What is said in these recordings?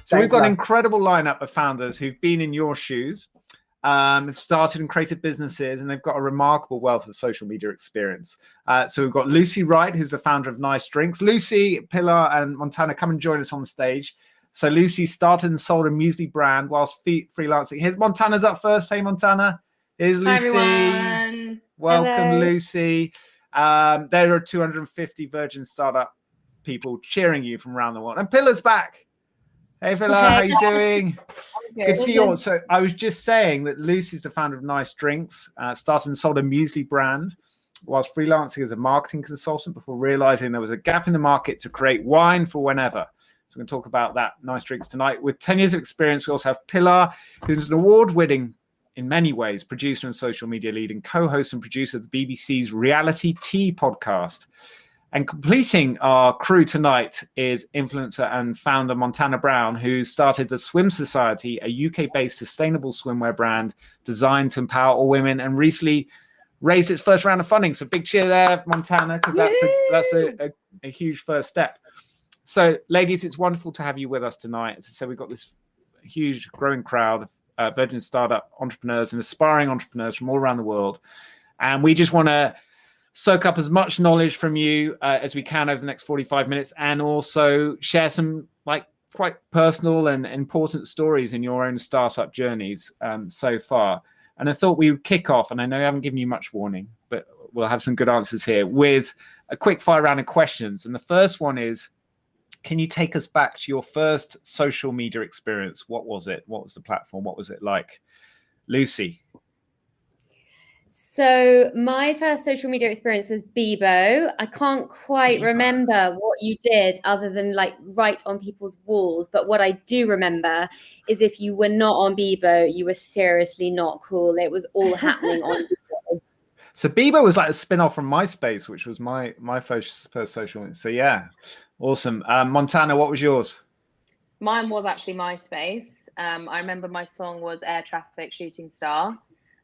So we've got an incredible lineup of founders who've been in your shoes, have started and created businesses, and they've got a remarkable wealth of social media experience. So we've got Lucy Wright, who's the founder of Nice Drinks. Lucy, Pilar, and Montana, come and join us on the stage. So Lucy started and sold a muesli brand whilst freelancing. Here's Montana's up first. Hey, Montana. Here's Lucy. Hi, everyone. Welcome, Hello. Lucy. There are 250 Virgin startup people cheering you from around the world. And Pilar's back. Hey, Pilar, how you doing? Good to see you all. So I was just saying that Lucy's the founder of Nice Drinks, started and sold a muesli brand whilst freelancing as a marketing consultant before realizing there was a gap in the market to create wine for whenever. So we're going to talk about that, Nice Drinks, tonight. With 10 years of experience, we also have Pilar, who's an award-winning, in many ways, producer and social media lead and co-host and producer of the BBC's Reality Tea podcast. And completing our crew tonight is influencer and founder Montana Brown, who started the Swim Society, a UK-based sustainable swimwear brand designed to empower all women, and recently raised its first round of funding. So big cheer there, Montana, because that's a huge first step. So, ladies, it's wonderful to have you with us tonight. As I said, we've got this huge growing crowd of Virgin startup entrepreneurs and aspiring entrepreneurs from all around the world. And we just want to soak up as much knowledge from you as we can over the next 45 minutes, and also share some quite personal and important stories in your own startup journeys so far. And I thought we would kick off, and I know I haven't given you much warning, but we'll have some good answers here, with a quick fire round of questions. And the first one is, can you take us back to your first social media experience? What was it? What was the platform? What was it like? Lucy. So my first social media experience was Bebo. I can't quite remember what you did other than write on people's walls. But what I do remember is if you were not on Bebo, you were seriously not cool. It was all happening on Bebo. So Bebo was like a spin-off from MySpace, which was my first social media. So yeah, awesome. Montana, what was yours? Mine was actually MySpace. I remember my song was Air Traffic Shooting Star.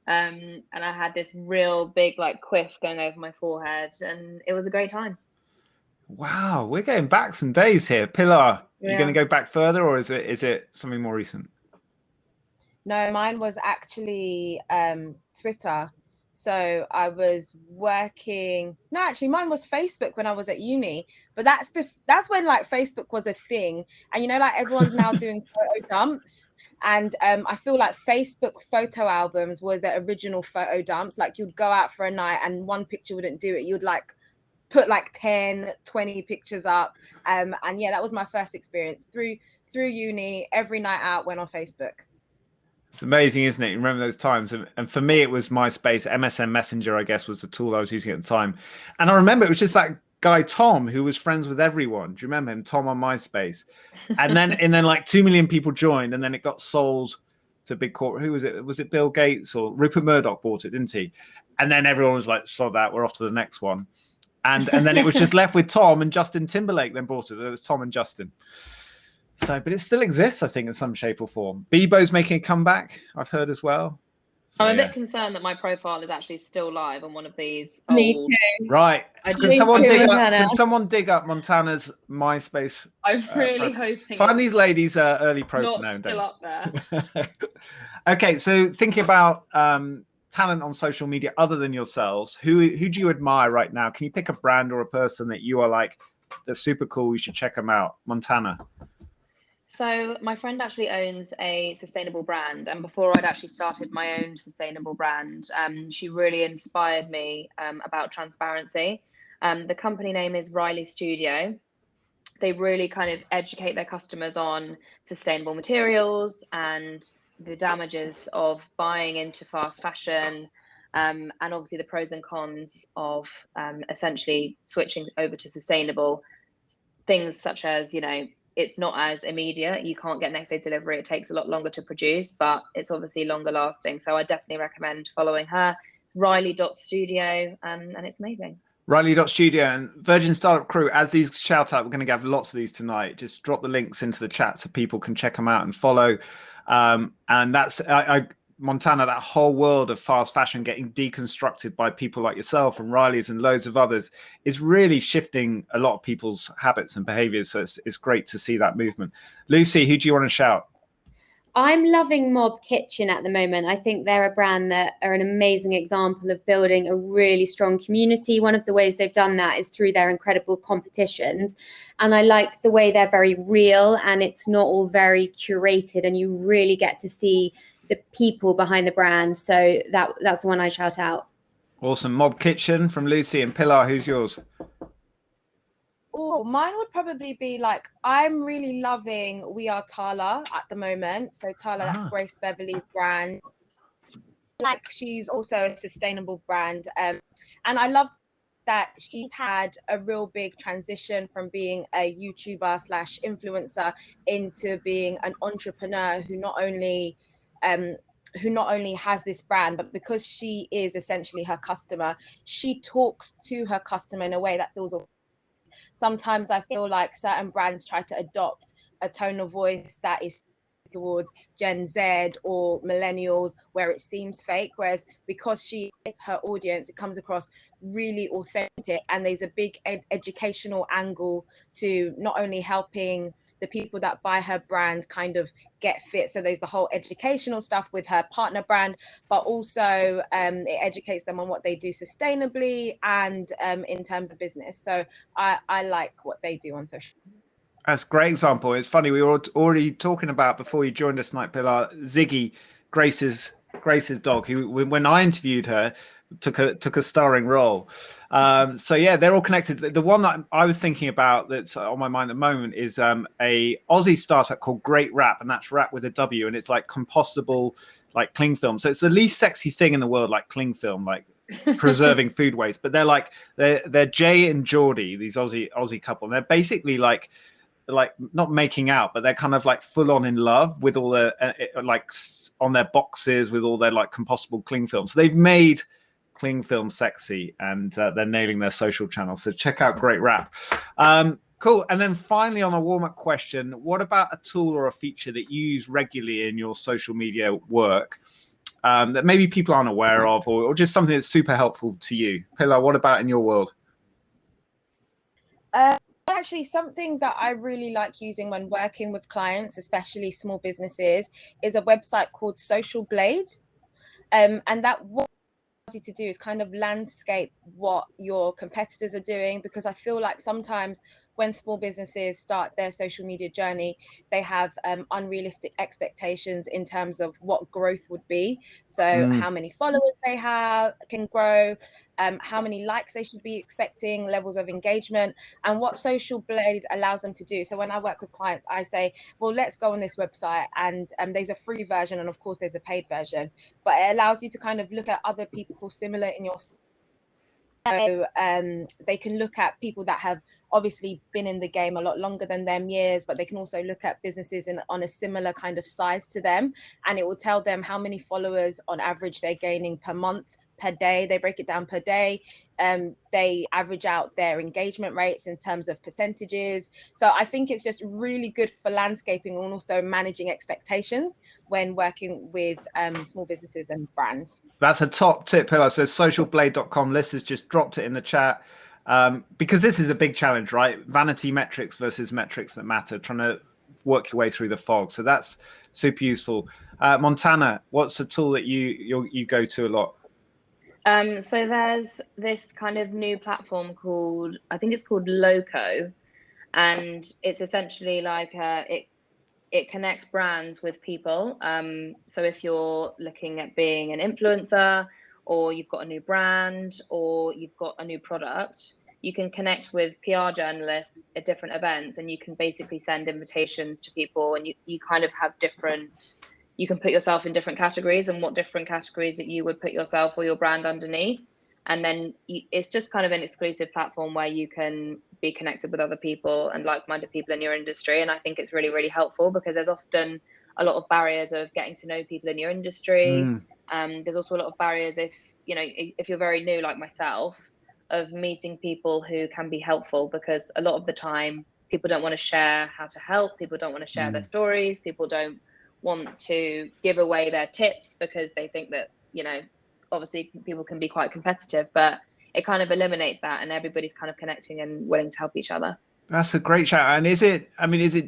And I had this real big quiff going over my forehead, and it was a great time. Wow, we're going back some days here. Pilar, you going to go back further, or is it something more recent? No, mine was actually Twitter. So I was working. No, actually, mine was Facebook when I was at uni. But that's when Facebook was a thing, and everyone's now doing photo dumps. And I feel like Facebook photo albums were the original photo dumps. You'd go out for a night and one picture wouldn't do it. You'd put 10, 20 pictures up. And yeah, that was my first experience. Through uni, every night out went on Facebook. It's amazing, isn't it? You remember those times? And for me, it was MySpace. MSN Messenger, I guess, was the tool I was using at the time. And I remember it was just that guy Tom, who was friends with everyone. Do you remember him? Tom on MySpace. And then 2 million people joined, and then it got sold to big corporate. Who was it? Was it Bill Gates or Rupert Murdoch bought it, didn't he? And then everyone was like, "So that we're off to the next one." And then it was just left with Tom, and Justin Timberlake then bought it. It was Tom and Justin. So, but it still exists, I think, in some shape or form. Bebo's making a comeback, I've heard as well. So, I'm a bit concerned that my profile is actually still live on one of these Me old... too. Right. Can someone dig up Montana's MySpace? I'm really hoping. Find these ladies' early profile. Not still up there. Okay, so thinking about talent on social media other than yourselves, who do you admire right now? Can you pick a brand or a person that you are like, they're super cool, you should check them out? Montana. So my friend actually owns a sustainable brand, and before I'd actually started my own sustainable brand, she really inspired me about transparency. The company name is Riley Studio. They really kind of educate their customers on sustainable materials and the damages of buying into fast fashion, and obviously the pros and cons of essentially switching over to sustainable things, such as, it's not as immediate. You can't get next day delivery. It takes a lot longer to produce, but it's obviously longer lasting. So I definitely recommend following her. It's Riley.studio, and it's amazing. Riley.studio. And Virgin Startup Crew, as these shout out, we're going to have lots of these tonight. Just drop the links into the chat so people can check them out and follow. And that's, I Montana, that whole world of fast fashion getting deconstructed by people like yourself and Riley's and loads of others is really shifting a lot of people's habits and behaviors. So it's great to see that movement. Lucy, who do you want to shout? I'm loving Mob Kitchen at the moment. I think they're a brand that are an amazing example of building a really strong community. One of the ways they've done that is through their incredible competitions. And I like the way they're very real and it's not all very curated, and you really get to see the people behind the brand. So that's the one I shout out. Awesome. Mob Kitchen from Lucy. And Pilar, who's yours? Oh, mine would probably be like, I'm really loving We Are Tala at the moment. So Tala, that's Grace Beverly's brand. Like, she's also a sustainable brand. And I love that she's had a real big transition from being a YouTuber / influencer into being an entrepreneur who not only has this brand, but because she is essentially her customer, she talks to her customer in a way that feels. Sometimes I feel like certain brands try to adopt a tone of voice that is towards Gen Z or millennials, where it seems fake, whereas because she is her audience, it comes across really authentic, and there's a big educational angle to not only helping the people that buy her brand kind of get fit. So there's the whole educational stuff with her partner brand, but also it educates them on what they do sustainably and in terms of business. So I like what they do on social. That's a great example. It's funny, we were already talking about before you joined us tonight, Pilar, Ziggy, Grace's dog, who, when I interviewed her, took a starring role. So yeah, they're all connected. The one that I was thinking about that's on my mind at the moment is a Aussie startup called Great Wrap, and that's wrap with a W, and it's like compostable, like cling film. So it's the least sexy thing in the world, like cling film, like preserving food waste. But they're Jay and Geordie, these Aussie couple, and they're basically like not making out, but they're kind of like full on in love with all the like on their boxes with all their like compostable cling film. So they've made cling film sexy, and they're nailing their social channel. So check out Great Wrap. Cool. And then finally, on a warm-up question, what about a tool or a feature that you use regularly in your social media work that maybe people aren't aware of, or just something that's super helpful to you? Pilar, what about in your world? Actually, something that I really like using when working with clients, especially small businesses, is a website called Social Blade. And that what you to do is kind of landscape what your competitors are doing, because I feel like sometimes when small businesses start their social media journey, they have unrealistic expectations in terms of what growth would be. So how many followers they can grow, how many likes they should be expecting, levels of engagement, and what Social Blade allows them to do. So when I work with clients, I say, well, let's go on this website, and there's a free version, and of course there's a paid version, but it allows you to kind of look at other people similar in your. So they can look at people that have obviously been in the game a lot longer than them, years, but they can also look at businesses on a similar kind of size to them, and it will tell them how many followers on average they're gaining per month, per day. They break it down per day. They average out their engagement rates in terms of percentages. So I think it's just really good for landscaping and also managing expectations when working with small businesses and brands. That's a top tip, Pilar. So socialblade.com. Liz has just dropped it in the chat, because this is a big challenge, right? Vanity metrics versus metrics that matter, trying to work your way through the fog. So that's super useful. Montana, what's a tool that you go to a lot? So there's this kind of new platform called, I think it's called Loco, and it's essentially like it connects brands with people. So if you're looking at being an influencer, or you've got a new brand, or you've got a new product, you can connect with PR journalists at different events, and you can basically send invitations to people, and you kind of have you can put yourself in different categories, and what different categories that you would put yourself or your brand underneath. And then it's just kind of an exclusive platform where you can be connected with other people and like-minded people in your industry. And I think it's really, really helpful, because there's often a lot of barriers of getting to know people in your industry. There's also a lot of barriers if you're very new, like myself, of meeting people who can be helpful, because a lot of the time people don't want to share how to help. People don't want to share their stories. People don't want to give away their tips because they think that, you know, obviously people can be quite competitive, but it kind of eliminates that and everybody's kind of connecting and willing to help each other. That's a great shout. And is it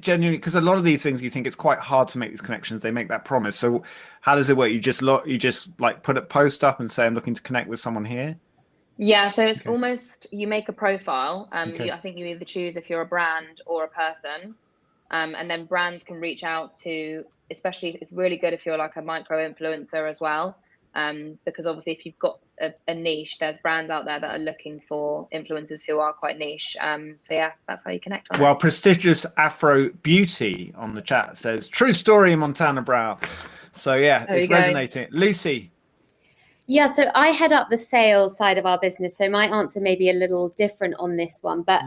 genuinely, because a lot of these things you think it's quite hard to make these connections, they make that promise. So how does it work? You just like put a post up and say, I'm looking to connect with someone here? Yeah, so it's almost, you make a profile. I think you either choose if you're a brand or a person, and then brands can reach out to, especially it's really good if you're like a micro influencer as well, because obviously if you've got a niche, there's brands out there that are looking for influencers who are quite niche. So yeah, that's how you connect on it. Prestigious Afro Beauty on the chat says, true story, Montana Brow. So yeah, it's resonating. Lucy. Yeah, so I head up the sales side of our business. So my answer may be a little different on this one, but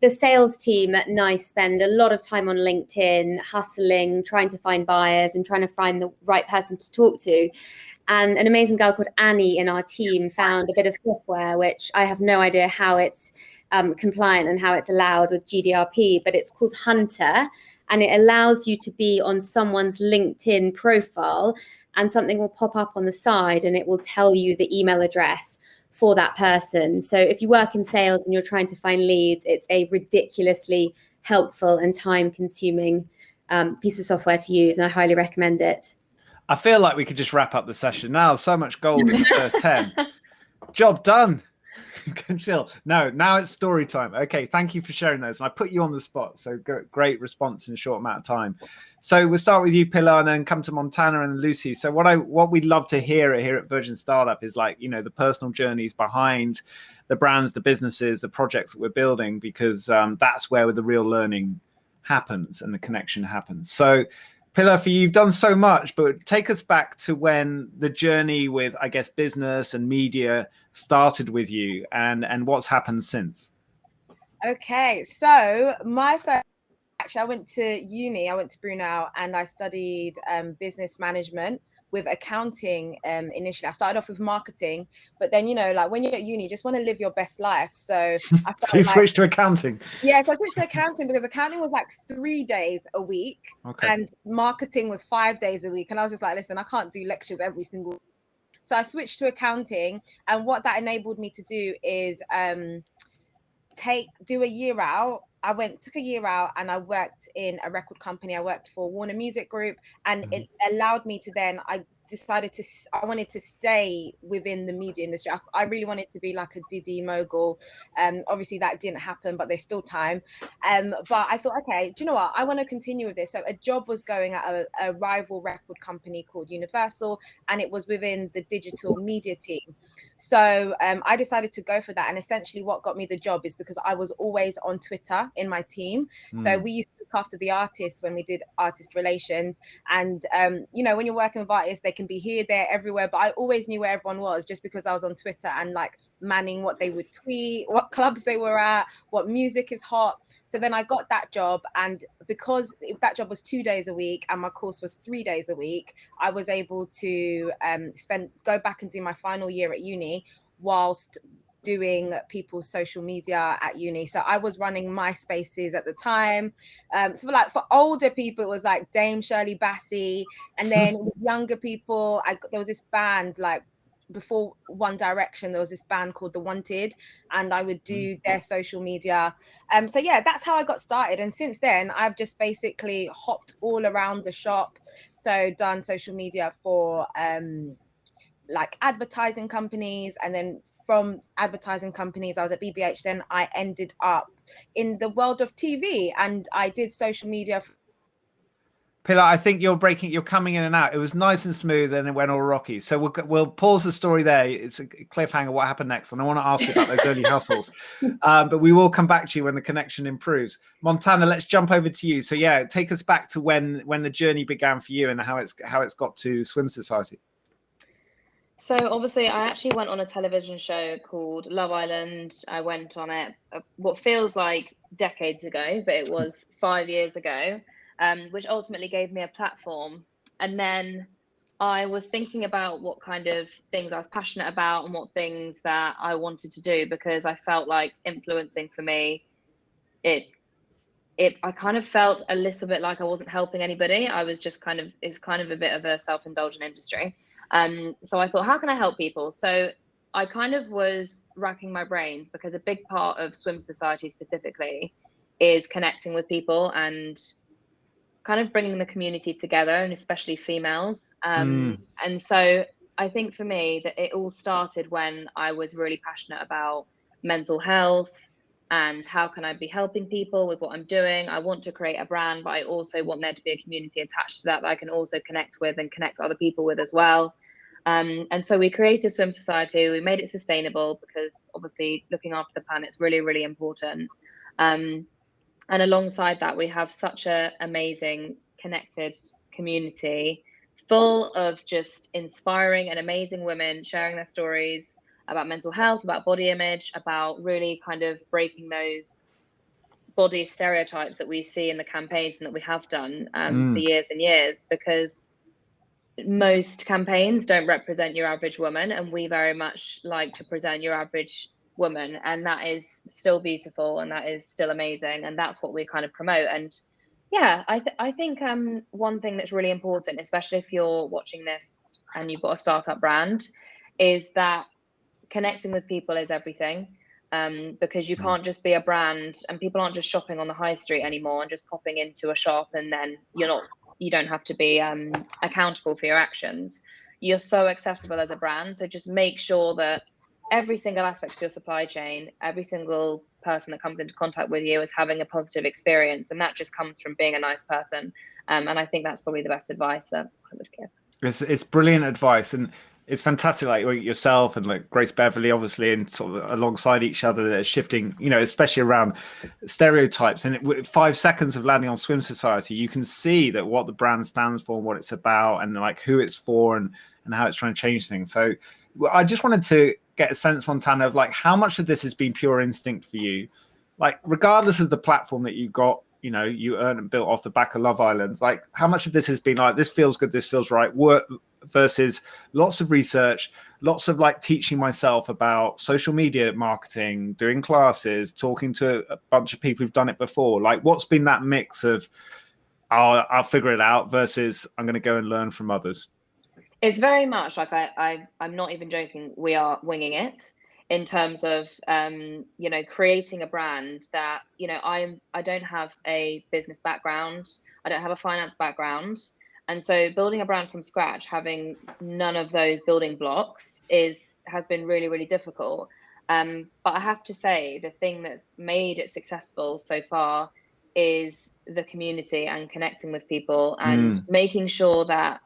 the sales team at Nice spend a lot of time on LinkedIn, hustling, trying to find buyers and trying to find the right person to talk to. And an amazing girl called Annie in our team found a bit of software, which I have no idea how it's compliant and how it's allowed with GDPR, but it's called Hunter. And it allows you to be on someone's LinkedIn profile and something will pop up on the side and it will tell you the email address for that person. So if you work in sales and you're trying to find leads, it's a ridiculously helpful and time-consuming piece of software to use, and I highly recommend it. I feel like we could just wrap up the session now. So much gold in the first 10. Job done. Chill. No, now it's story time. Okay, thank you for sharing those. And I put you on the spot, so great response in a short amount of time. So we'll start with you, Pilar, and then come to Montana and Lucy. So what we'd love to hear here at Virgin Startup is like, you know, the personal journeys behind the brands, the businesses, the projects that we're building, because that's where the real learning happens and the connection happens. So Pilar, for you, you've done so much, but take us back to when the journey with, I guess, business and media started with you, and what's happened since. Okay, so I went to uni, I went to Brunel, and I studied business management with accounting initially. I started off with marketing, but then, you know, like when you're at uni, you just want to live your best life. So I felt so you switched to accounting? Yeah, so I switched to accounting because accounting was like 3 days a week and marketing was 5 days a week. And I was just like, listen, I can't do lectures every single week. So I switched to accounting, and what that enabled me to do is do a year out. Took a year out and I worked in a record company. I worked for Warner Music Group, and it allowed me to then, I wanted to stay within the media industry. I really wanted to be like a Diddy mogul. Obviously that didn't happen, but there's still time. But I thought, okay, do you know what? I want to continue with this. So a job was going at a rival record company called Universal, and it was within the digital media team. So I decided to go for that. And essentially what got me the job is because I was always on Twitter in my team. So we used to look after the artists when we did artist relations. And, you know, when you're working with artists, they can be here, there, everywhere. But I always knew where everyone was just because I was on Twitter and like manning what they would tweet, what clubs they were at, what music is hot. So then I got that job, and because that job was 2 days a week and my course was 3 days a week, I was able to go back and do my final year at uni whilst doing people's social media at uni. So I was running MySpaces at the time. So like for older people, it was like Dame Shirley Bassey, and then with younger people, there was this band like before One Direction, there was this band called The Wanted, and I would do their social media. So yeah, that's how I got started. And since then, I've just basically hopped all around the shop. So done social media for like advertising companies, and then from advertising companies, I was at BBH. Then I ended up in the world of TV, and I did social media. Pilar, I think you're coming in and out. It was nice and smooth, and it went all rocky. So we'll pause the story there. It's a cliffhanger. What happened next? And I want to ask you about those early hustles, but we will come back to you when the connection improves. Montana, let's jump over to you. So yeah, take us back to when the journey began for you and how it's got to Swim Society. So obviously, I actually went on a television show called Love Island. I went on it what feels like decades ago, but it was 5 years ago. Which ultimately gave me a platform. And then I was thinking about what kind of things I was passionate about and what things that I wanted to do, because I felt like influencing for me, it I kind of felt a little bit like I wasn't helping anybody. I was just it's kind of a bit of a self-indulgent industry. So I thought, how can I help people? So I kind of was racking my brains, because a big part of Swim Society specifically is connecting with people and kind of bringing the community together, and especially females. And so I think for me that it all started when I was really passionate about mental health and how can I be helping people with what I'm doing. I want to create a brand, but I also want there to be a community attached to that I can also connect with and connect other people with as well. And so we created Swim Society. We made it sustainable, because obviously looking after the planet is really, really important. And alongside that, we have such an amazing connected community full of just inspiring and amazing women sharing their stories about mental health, about body image, about really kind of breaking those body stereotypes that we see in the campaigns and that we have done for years and years, because most campaigns don't represent your average woman, and we very much like to present your average woman, and that is still beautiful and that is still amazing, and that's what we kind of promote. And yeah, I think one thing that's really important, especially if you're watching this and you've got a startup brand, is that connecting with people is everything. Because you can't just be a brand, and people aren't just shopping on the high street anymore and just popping into a shop, and then you don't have to be accountable for your actions. You're so accessible as a brand, so just make sure that every single aspect of your supply chain, every single person that comes into contact with you is having a positive experience, and that just comes from being a nice person. And I think that's probably the best advice that I would give. It's brilliant advice, and it's fantastic, like yourself and like Grace Beverley, obviously, and sort of alongside each other, they're shifting, especially around stereotypes. And 5 seconds of landing on Swim Society, you can see that what the brand stands for and what it's about, and like who it's for, and how it's trying to change things. So I just wanted to get a sense, Montana, of like how much of this has been pure instinct for you, like regardless of the platform that you got, you earned and built off the back of Love Island. Like how much of this has been like, this feels good, this feels right, work, versus lots of research, lots of like teaching myself about social media marketing, doing classes, talking to a bunch of people who've done it before. Like what's been that mix of I'll figure it out versus I'm going to go and learn from others? It's very much like I'm not even joking. We are winging it in terms of creating a brand that I don't have a business background, I don't have a finance background, and so building a brand from scratch, having none of those building blocks, has been really, really difficult. But I have to say, the thing that's made it successful so far is the community and connecting with people and making sure that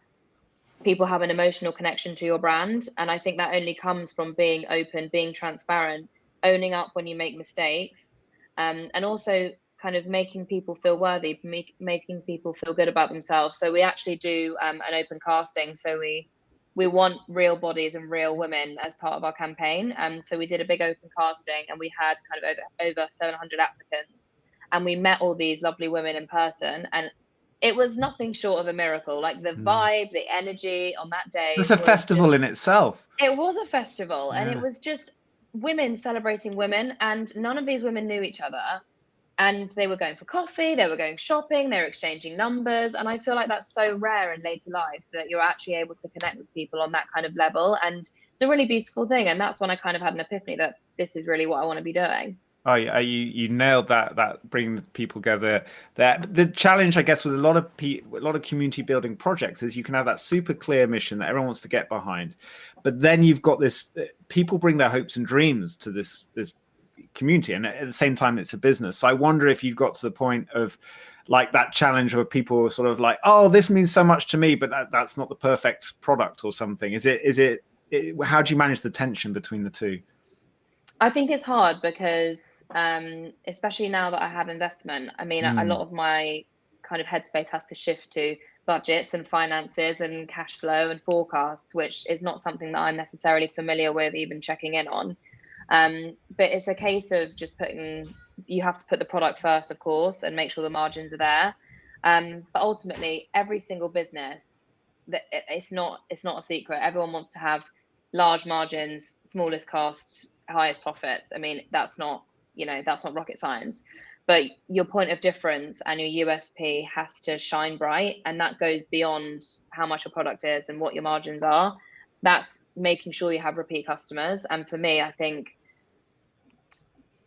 people have an emotional connection to your brand. And I think that only comes from being open, being transparent, owning up when you make mistakes, and also kind of making people feel worthy, making people feel good about themselves. So we actually do an open casting. So we want real bodies and real women as part of our campaign. So we did a big open casting, and we had kind of over 700 applicants, and we met all these lovely women in person, and it was nothing short of a miracle. Like the vibe, the energy on that day. It's a festival in itself. It was a festival, and it was just women celebrating women, and none of these women knew each other. And they were going for coffee, they were going shopping, they were exchanging numbers. And I feel like that's so rare in later life, that you're actually able to connect with people on that kind of level. And it's a really beautiful thing. And that's when I kind of had an epiphany that this is really what I want to be doing. Oh, you nailed that bringing people together. That the challenge, I guess, with a lot of community building projects is you can have that super clear mission that everyone wants to get behind, but then you've got this people bring their hopes and dreams to this community, and at the same time it's a business. So I wonder if you got to the point of like that challenge where people were sort of like, oh, this means so much to me, but that's not the perfect product or something. Is it how do you manage the tension between the two? I think it's hard because especially now that I have investment, I mean, a lot of my kind of headspace has to shift to budgets and finances and cash flow and forecasts, which is not something that I'm necessarily familiar with even checking in on. But it's a case of just you have to put the product first, of course, and make sure the margins are there. But ultimately, every single business, it's not a secret. Everyone wants to have large margins, smallest cost, highest profits. I mean, that's not rocket science. but your point of difference and your USP has to shine bright, and that goes beyond how much your product is and what your margins are. That's making sure you have repeat customers. And for me, I think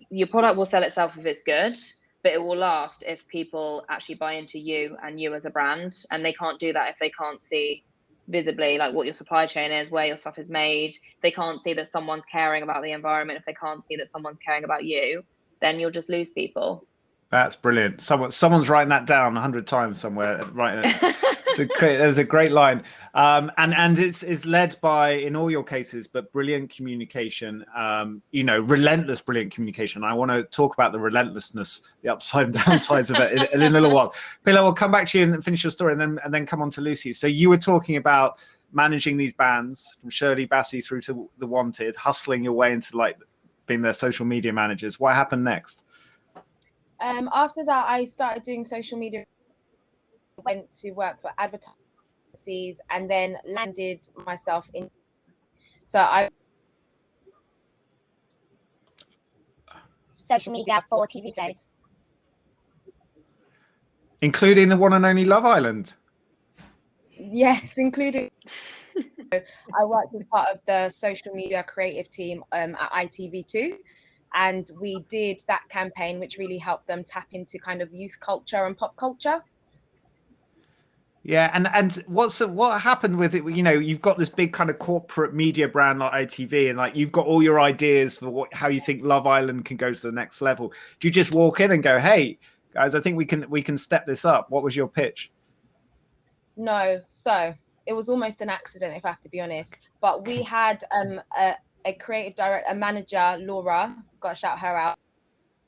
your product will sell itself if it's good, but it will last if people actually buy into you and you as a brand. And they can't do that if they can't see visibly like what your supply chain is, where your stuff is made. They can't see that someone's caring about the environment. If they can't see that someone's caring about you, then you'll just lose people. That's brilliant. Someone's writing that down 100 times somewhere. Right. There's a great line. And it's led by, in all your cases, but brilliant communication, relentless brilliant communication. I want to talk about the relentlessness, the upside and downsides of it in a little while. Pilar, we'll come back to you and finish your story and then come on to Lucy. So you were talking about managing these bands from Shirley Bassey through to The Wanted, hustling your way into like being their social media managers. What happened next? After that, I started doing social media, went to work for advertisers, and then landed myself in. So I social media for TV shows, including the one and only Love Island. Yes, including. I worked as part of the social media creative team at ITV2. And we did that campaign, which really helped them tap into kind of youth culture and pop culture. Yeah, and what happened with it? You've got this big kind of corporate media brand like ITV, and like you've got all your ideas for how you think Love Island can go to the next level. Do you just walk in and go, "Hey guys, I think we can step this up"? What was your pitch? No, so it was almost an accident, if I have to be honest. But we had a creative director, a manager, Laura, got to shout her out,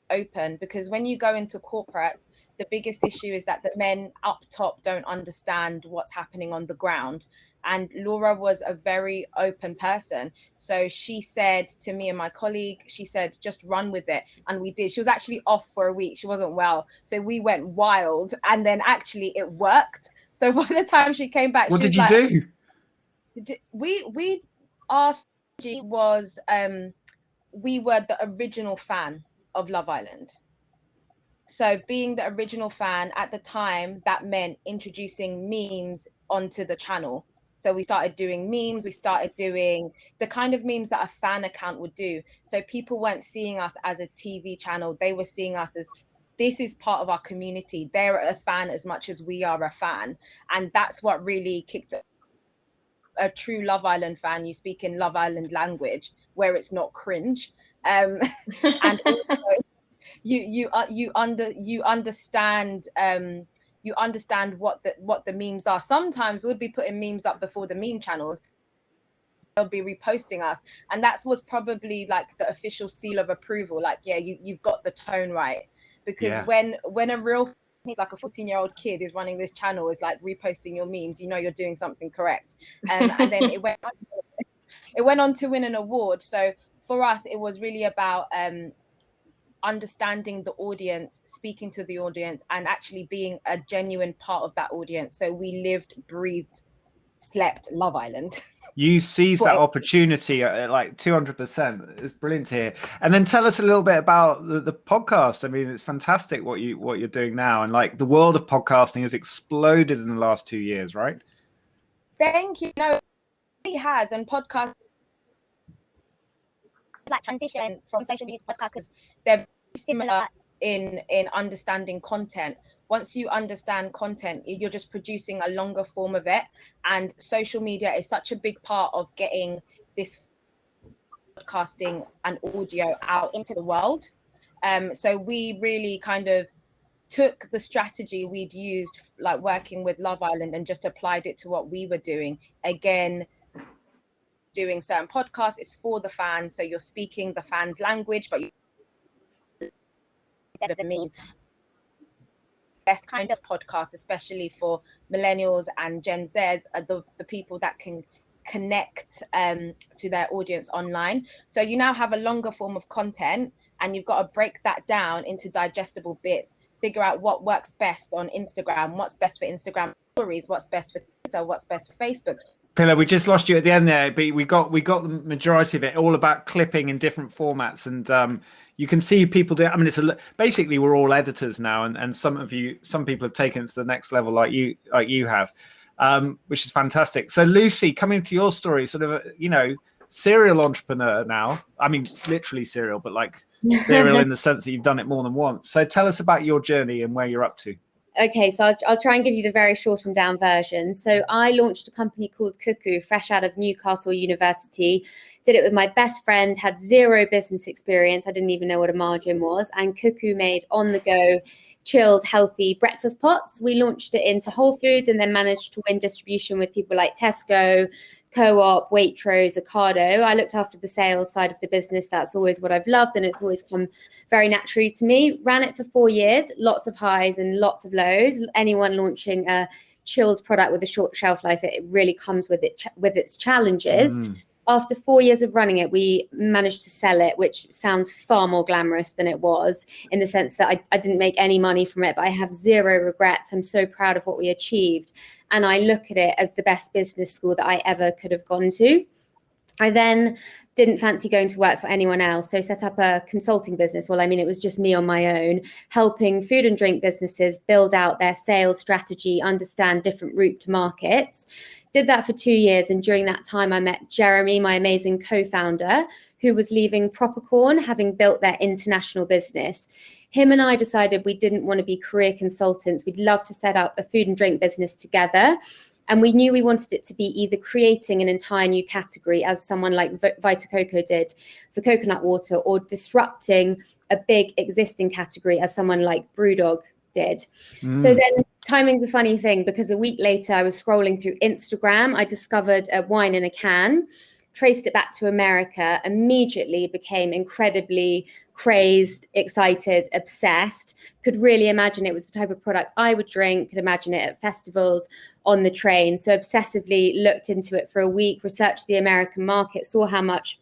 open, because when you go into corporates, the biggest issue is that the men up top don't understand what's happening on the ground. And Laura was a very open person. So she said to me and my colleague, she said, just run with it. And we did. She was actually off for a week. She wasn't well. So we went wild. And then actually it worked. So by the time she came back, what did you do? We asked. Was we were the original fan of Love Island. So being the original fan at the time, that meant introducing memes onto the channel. So we started doing memes, we started doing the kind of memes that a fan account would do. So people weren't seeing us as a TV channel, they were seeing us as this is part of our community. They're a fan as much as we are a fan. And that's what really kicked a true Love Island fan. You speak in Love Island language where it's not cringe, and also you understand what the memes are. Sometimes we'll be putting memes up before the meme channels. They'll be reposting us, and that was probably like the official seal of approval. Like, yeah, you've got the tone right, because when a real like a 14-year-old kid is running this channel, is like reposting your memes, you're doing something correct. And then it went on to win an award. So for us, it was really about understanding the audience, speaking to the audience, and actually being a genuine part of that audience. So we lived, breathed, slept Love Island. You seized that opportunity at like 200%. It's brilliant to hear. And then tell us a little bit about the podcast. I mean, it's fantastic what you're doing now, and like the world of podcasting has exploded in the last 2 years, right? Thank you. No, it has, and podcast like transition from social media to podcast because they're similar in understanding content. Once you understand content, you're just producing a longer form of it. And social media is such a big part of getting this podcasting and audio out into the world. So we really kind of took the strategy we'd used, like working with Love Island, and just applied it to what we were doing. Again, doing certain podcasts, it's for the fans. So you're speaking the fans' language, but instead of the meme. Best kind of podcast, especially for millennials and Gen Z, are the people that can connect to their audience online. So you now have a longer form of content, and you've got to break that down into digestible bits, figure out what works best on Instagram, what's best for Instagram stories, what's best for Twitter, what's best for Facebook. Pilar, we just lost you at the end there, but we got the majority of it, all about clipping in different formats. And you can see people do. I mean, basically we're all editors now, and some people have taken it to the next level, like you have, which is fantastic. So Lucy, coming to your story, sort of, serial entrepreneur now. I mean, it's literally serial, but like serial in the sense that you've done it more than once. So tell us about your journey and where you're up to. Okay, so I'll try and give you the very shortened down version. So I launched a company called Cuckoo, fresh out of Newcastle University. Did it with my best friend, had zero business experience. I didn't even know what a margin was. And Cuckoo made on-the-go, chilled, healthy breakfast pots. We launched it into Whole Foods and then managed to win distribution with people like Tesco, Co-op, Waitrose, Ocado. I looked after the sales side of the business. That's always what I've loved, and it's always come very naturally to me. Ran it for 4 years, lots of highs and lots of lows. Anyone launching a chilled product with a short shelf life, it really comes with its challenges. After 4 years of running it, we managed to sell it, which sounds far more glamorous than it was, in the sense that I didn't make any money from it, but I have zero regrets. I'm so proud of what we achieved. And I look at it as the best business school that I ever could have gone to. I then didn't fancy going to work for anyone else, so set up a consulting business. Well, I mean, it was just me on my own, helping food and drink businesses build out their sales strategy, understand different route to markets. Did that for 2 years, and during that time, I met Jeremy, my amazing co-founder, who was leaving Propercorn, having built their international business. Him and I decided we didn't want to be career consultants. We'd love to set up a food and drink business together. And we knew we wanted it to be either creating an entire new category, as someone like Vita Coco did for coconut water, or disrupting a big existing category, as someone like Brewdog did. So then timing's a funny thing, because a week later I was scrolling through Instagram. I discovered a wine in a can, traced it back to America, immediately became incredibly crazed, excited, obsessed, could really imagine it was the type of product I would drink, could imagine it at festivals, on the train. So obsessively looked into it for a week, researched the American market, saw how much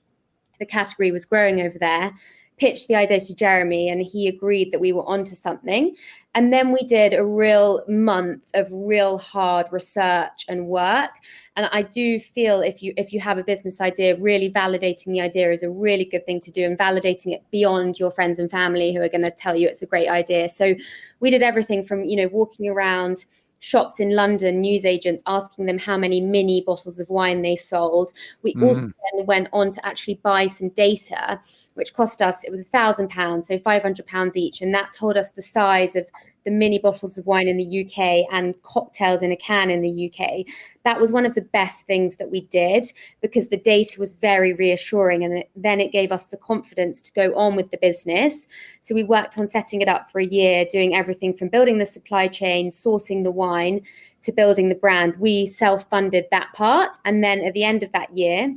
the category was growing over there, pitched the idea to Jeremy, and he agreed that we were onto something. And then we did a real month of real hard research and work. And I do feel if you have a business idea, really validating the idea is a really good thing to do, and validating it beyond your friends and family who are going to tell you it's a great idea. So we did everything from, walking around shops in London, newsagents, asking them how many mini bottles of wine they sold. We also then went on to actually buy some data, which cost us, it was £1,000, so £500 each. And that told us the size of the mini bottles of wine in the UK and cocktails in a can in the UK. That was one of the best things that we did, because the data was very reassuring, and then it gave us the confidence to go on with the business. So we worked on setting it up for a year, doing everything from building the supply chain, sourcing the wine, to building the brand. We self-funded that part. And then at the end of that year,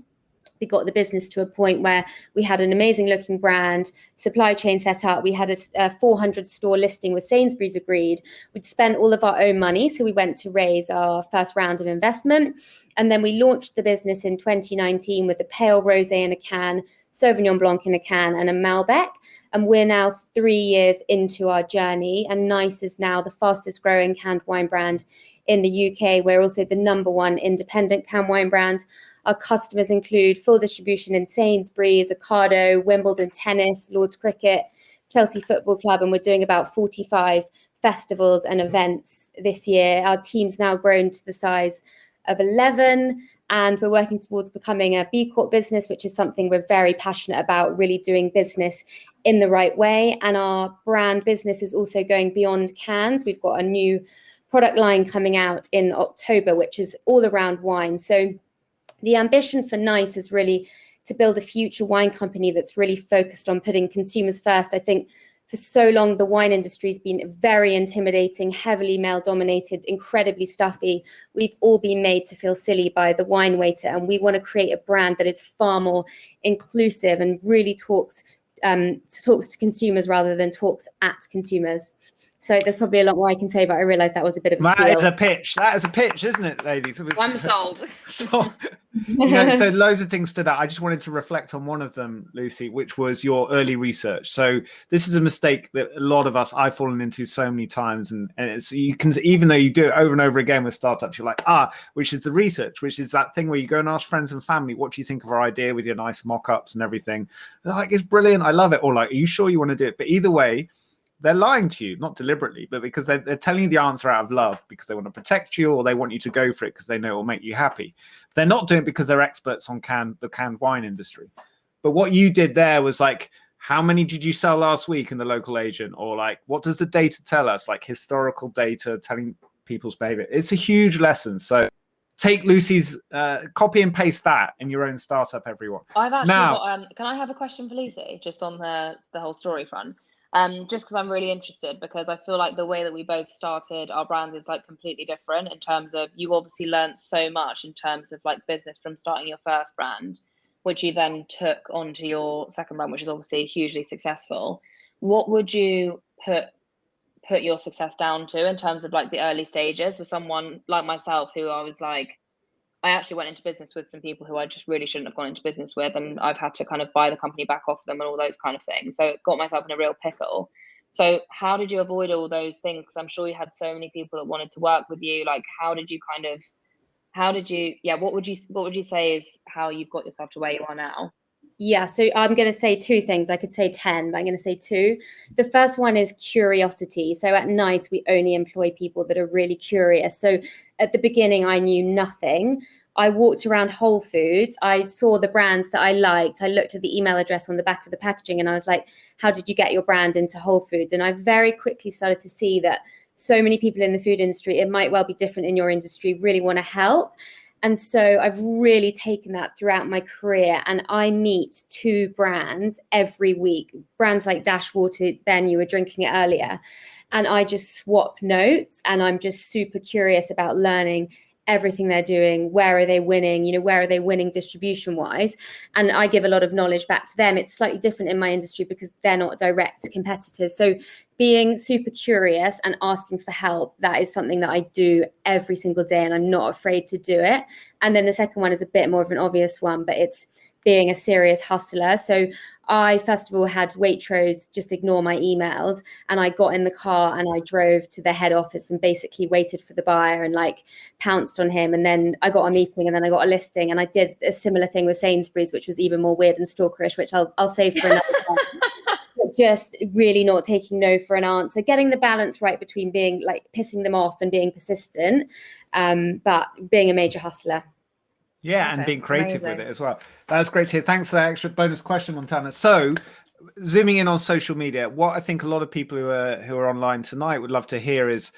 we got the business to a point where we had an amazing looking brand, supply chain set up. We had a 400 store listing with Sainsbury's agreed. We'd spent all of our own money. So we went to raise our first round of investment. And then we launched the business in 2019 with a pale rosé in a can, Sauvignon Blanc in a can, and a Malbec. And we're now 3 years into our journey. And Nice is now the fastest growing canned wine brand in the UK. We're also the #1 independent canned wine brand. Our customers include full distribution in Sainsbury's, Ocado, Wimbledon Tennis, Lord's Cricket, Chelsea Football Club, and we're doing about 45 festivals and events this year. Our team's now grown to the size of 11, and we're working towards becoming a B Corp business, which is something we're very passionate about, really doing business in the right way. And our brand business is also going beyond cans. We've got a new product line coming out in October, which is all around wine. So the ambition for Nice is really to build a future wine company that's really focused on putting consumers first. I think for so long, the wine industry has been very intimidating, heavily male-dominated, incredibly stuffy. We've all been made to feel silly by the wine waiter, and we want to create a brand that is far more inclusive and really talks to consumers rather than talks at consumers. So there's probably a lot more I can say, but I realized that was a bit of a That spiel. is a pitch. That is a pitch, isn't it, ladies? I'm sold. So, so loads of things stood out. I just wanted to reflect on one of them, Lucy, which was your early research. So this is a mistake that a lot of us, I've fallen into so many times. And it's, you can, even though you do it over and over again with startups, you're like, which is the research, which is that thing where you go and ask friends and family, what do you think of our idea with your nice mock-ups and everything? They're like, it's brilliant. I love it. Or like, are you sure you want to do it? But either way, they're lying to you, not deliberately, but because they're telling you the answer out of love, because they want to protect you, or they want you to go for it because they know it will make you happy. They're not doing it because they're experts on the canned wine industry. But what you did there was like, how many did you sell last week in the local agent? Or like, what does the data tell us? Like historical data telling people's behavior. It's a huge lesson. So take Lucy's, copy and paste that in your own startup, everyone. I've actually got, can I have a question for Lucy, just on the whole story front? Just because I'm really interested, because I feel like the way that we both started our brands is like completely different in terms of, you obviously learned so much in terms of like business from starting your first brand, which you then took onto your second brand, which is obviously hugely successful. What would you put your success down to in terms of like the early stages for someone like myself, who I was like, I actually went into business with some people who I just really shouldn't have gone into business with, and I've had to kind of buy the company back off them and all those kind of things. So got myself in a real pickle. So how did you avoid all those things? Because I'm sure you had so many people that wanted to work with you. Like, what would you say is how you've got yourself to where you are now? Yeah, so I'm going to say two things. I could say 10, but I'm going to say two. The first one is curiosity. So at NICE, we only employ people that are really curious. So at the beginning, I knew nothing. I walked around Whole Foods. I saw the brands that I liked. I looked at the email address on the back of the packaging, and I was like, how did you get your brand into Whole Foods? And I very quickly started to see that so many people in the food industry, it might well be different in your industry, really want to help. And so I've really taken that throughout my career, and I meet 2 brands every week, brands like Dash Water, Ben, you were drinking it earlier, and I just swap notes, and I'm just super curious about learning everything they're doing. Where are they winning? Where are they winning distribution wise? And I give a lot of knowledge back to them. It's slightly different in my industry because they're not direct competitors. So being super curious and asking for help, that is something that I do every single day, and I'm not afraid to do it. And then the second one is a bit more of an obvious one, but it's being a serious hustler. So I, first of all, had Waitrose just ignore my emails, and I got in the car and I drove to the head office and basically waited for the buyer and like pounced on him. And then I got a meeting, and then I got a listing, and I did a similar thing with Sainsbury's, which was even more weird and stalkerish, which I'll save for another time. Just really not taking no for an answer, getting the balance right between being like pissing them off and being persistent, but being a major hustler. Yeah, and being creative with it as well. That's great to hear. Thanks for that extra bonus question, Montana. So zooming in on social media, what I think a lot of people who are online tonight would love to hear is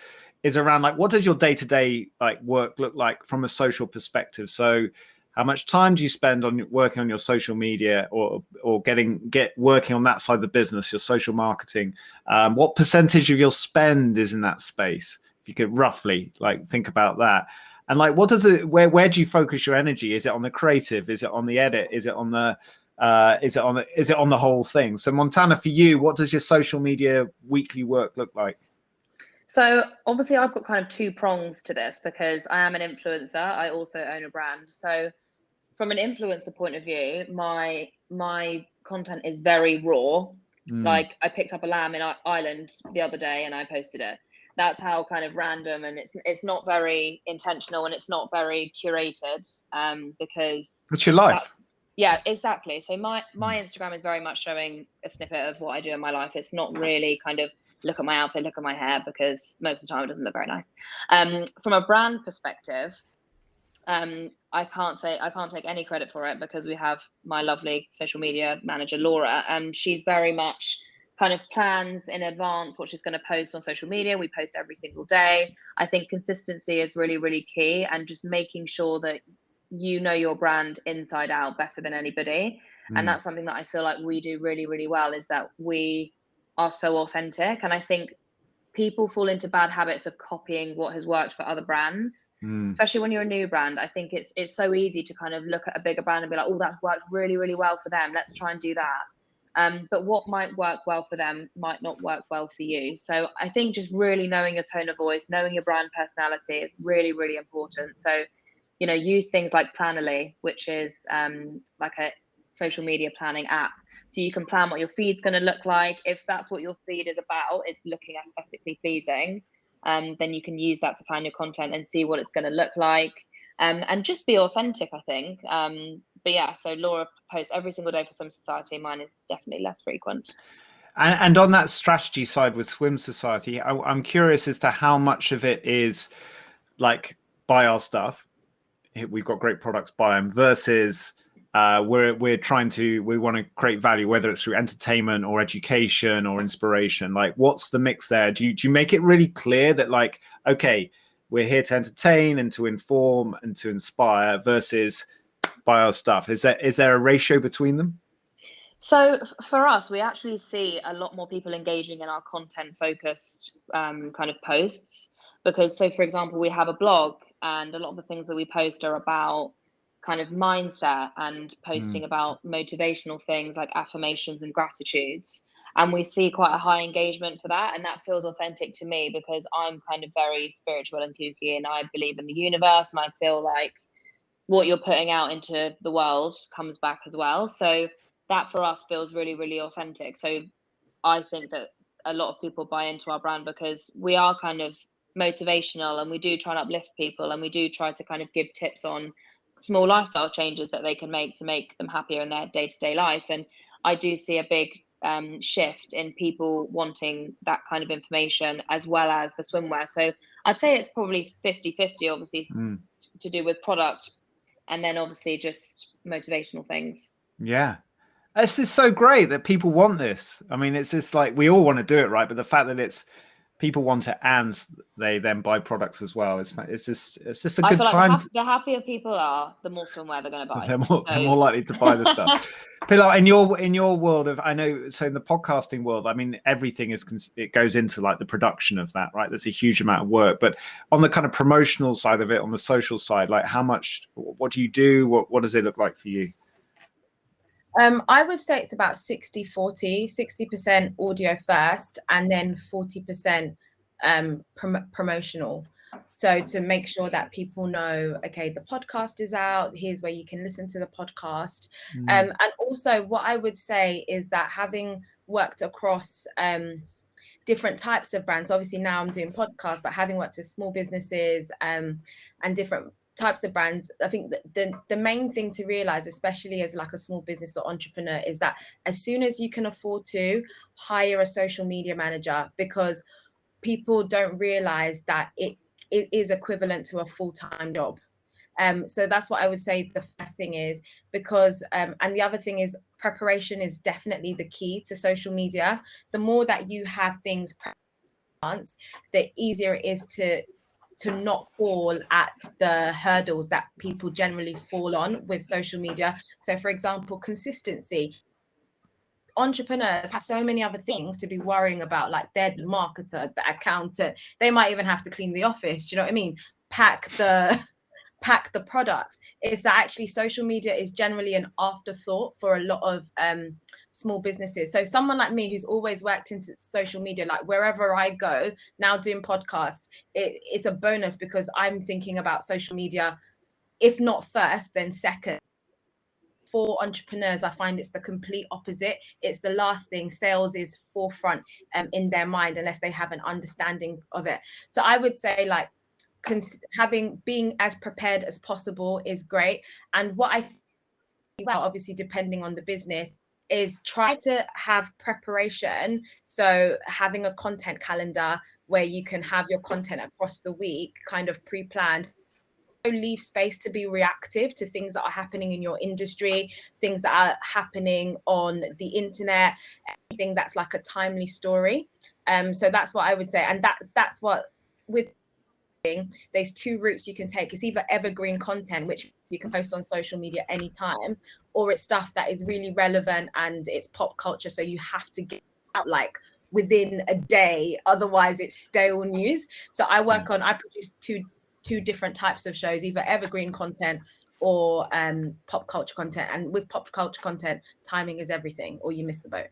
around like, what does your day-to-day like work look like from a social perspective? So how much time do you spend on working on your social media or working on that side of the business, your social marketing? What percentage of your spend is in that space? If you could roughly like think about that. And like, what does it? Where do you focus your energy? Is it on the creative? Is it on the edit? Is it on the whole thing? So Montana, for you, what does your social media weekly work look like? So obviously I've got kind of 2 prongs to this, because I am an influencer. I also own a brand. So from an influencer point of view, my content is very raw. Like I picked up a lamb in Ireland the other day and I posted it. That's how kind of random, and it's not very intentional, and it's not very curated, because it's your life. Yeah, exactly. So my Instagram is very much showing a snippet of what I do in my life. It's not really kind of look at my outfit, look at my hair, because most of the time it doesn't look very nice. From a brand perspective, I can't take any credit for it, because we have my lovely social media manager, Laura, and she's very much kind of plans in advance what she's going to post on social media. We post every single day. I think consistency is really, really key, and just making sure that you know your brand inside out better than anybody. And that's something that I feel like we do really, really well, is that we are so authentic. And I think people fall into bad habits of copying what has worked for other brands, especially when you're a new brand. I think it's so easy to kind of look at a bigger brand and be like, oh, that worked really, really well for them, let's try and do that. But what might work well for them might not work well for you. So I think just really knowing your tone of voice, knowing your brand personality is really, really important. So, use things like Planoly, which is like a social media planning app. So you can plan what your feed's going to look like. If that's what your feed is about, it's looking aesthetically pleasing, then you can use that to plan your content and see what it's going to look like. And just be authentic, I think. But yeah, so Laura posts every single day for Swim Society. Mine is definitely less frequent. And on that strategy side with Swim Society, I'm curious as to how much of it is like buy our stuff. We've got great products, buy them, versus we want to create value, whether it's through entertainment or education or inspiration. Like, what's the mix there? Do you make it really clear that, like, okay, we're here to entertain and to inform and to inspire, versus buy our stuff? Is there a ratio between them? So for us, we actually see a lot more people engaging in our content focused kind of posts, because, so for example, we have a blog, and a lot of the things that we post are about kind of mindset and posting about motivational things like affirmations and gratitudes. And we see quite a high engagement for that. And that feels authentic to me, because I'm kind of very spiritual and kooky, and I believe in the universe. And I feel like what you're putting out into the world comes back as well. So that for us feels really, really authentic. So I think that a lot of people buy into our brand because we are kind of motivational, and we do try and uplift people, and we do try to kind of give tips on small lifestyle changes that they can make to make them happier in their day-to-day life. And I do see a big shift in people wanting that kind of information, as well as the swimwear. So I'd say it's probably 50-50, obviously, to do with product, and then obviously just motivational things. Yeah. This is so great that people want this. I mean, it's just like, we all want to do it, right? But the fact that it's people want it and they then buy products as well, it's just a good time. Like the happier people are, the more swimwear they're going to buy. They're more likely to buy the stuff. Pilar, in your world of, I know, so in the podcasting world, I mean, everything it goes into like the production of that, right? There's a huge amount of work, but on the kind of promotional side of it, on the social side, like what do you do? What does it look like for you? I would say it's about 60-40, 60% audio first, and then 40% promotional. So to make sure that people know, okay, the podcast is out, here's where you can listen to the podcast. And also what I would say is that, having worked across different types of brands, obviously now I'm doing podcasts, but having worked with small businesses and different types of brands, I think that the main thing to realize, especially as like a small business or entrepreneur, is that as soon as you can afford to, hire a social media manager, because people don't realize that it is equivalent to a full-time job. So that's what I would say the first thing is, because and the other thing is, preparation is definitely the key to social media. The more that you have things prepared, the easier it is to not fall at the hurdles that people generally fall on with social media. So for example, consistency. Entrepreneurs have so many other things to be worrying about, like they're the marketer, the accountant. They might even have to clean the office. Do you know what I mean? Pack the products. Is that actually social media is generally an afterthought for a lot of small businesses. So someone like me, who's always worked into social media, like wherever I go now doing podcasts, it's a bonus, because I'm thinking about social media, if not first, then second. For entrepreneurs, I find it's the complete opposite. It's the last thing. Sales is forefront in their mind, unless they have an understanding of it. So I would say, like, being as prepared as possible is great. And what I think, well, obviously depending on the business, is try to have preparation. So having a content calendar where you can have your content across the week kind of pre-planned. Leave space to be reactive to things that are happening in your industry, things that are happening on the internet, anything that's like a timely story. So that's what I would say. And that's what, with there's two routes you can take. It's either evergreen content, which you can post on social media anytime, or it's stuff that is really relevant and it's pop culture, so you have to get out like within a day, otherwise it's stale news. So I produce two different types of shows, either evergreen content or pop culture content. And with pop culture content, timing is everything, or you miss the boat.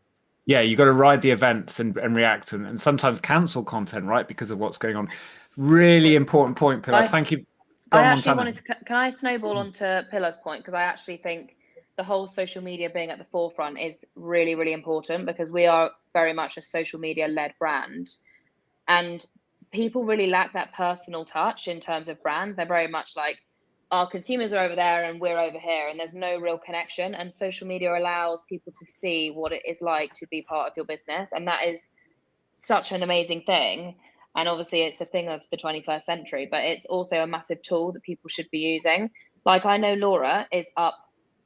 Yeah, you got to ride the events and react and sometimes cancel content, right, because of what's going on. Really important point, Pilar. Thank you. I actually wanted to, can I snowball onto Pilar's point? Because I actually think the whole social media being at the forefront is really, really important, because we are very much a social media led brand. And people really lack that personal touch in terms of brand. They're very much like, our consumers are over there and we're over here, and there's no real connection. And social media allows people to see what it is like to be part of your business. And that is such an amazing thing. And obviously it's a thing of the 21st century, but it's also a massive tool that people should be using. Like, I know Laura is up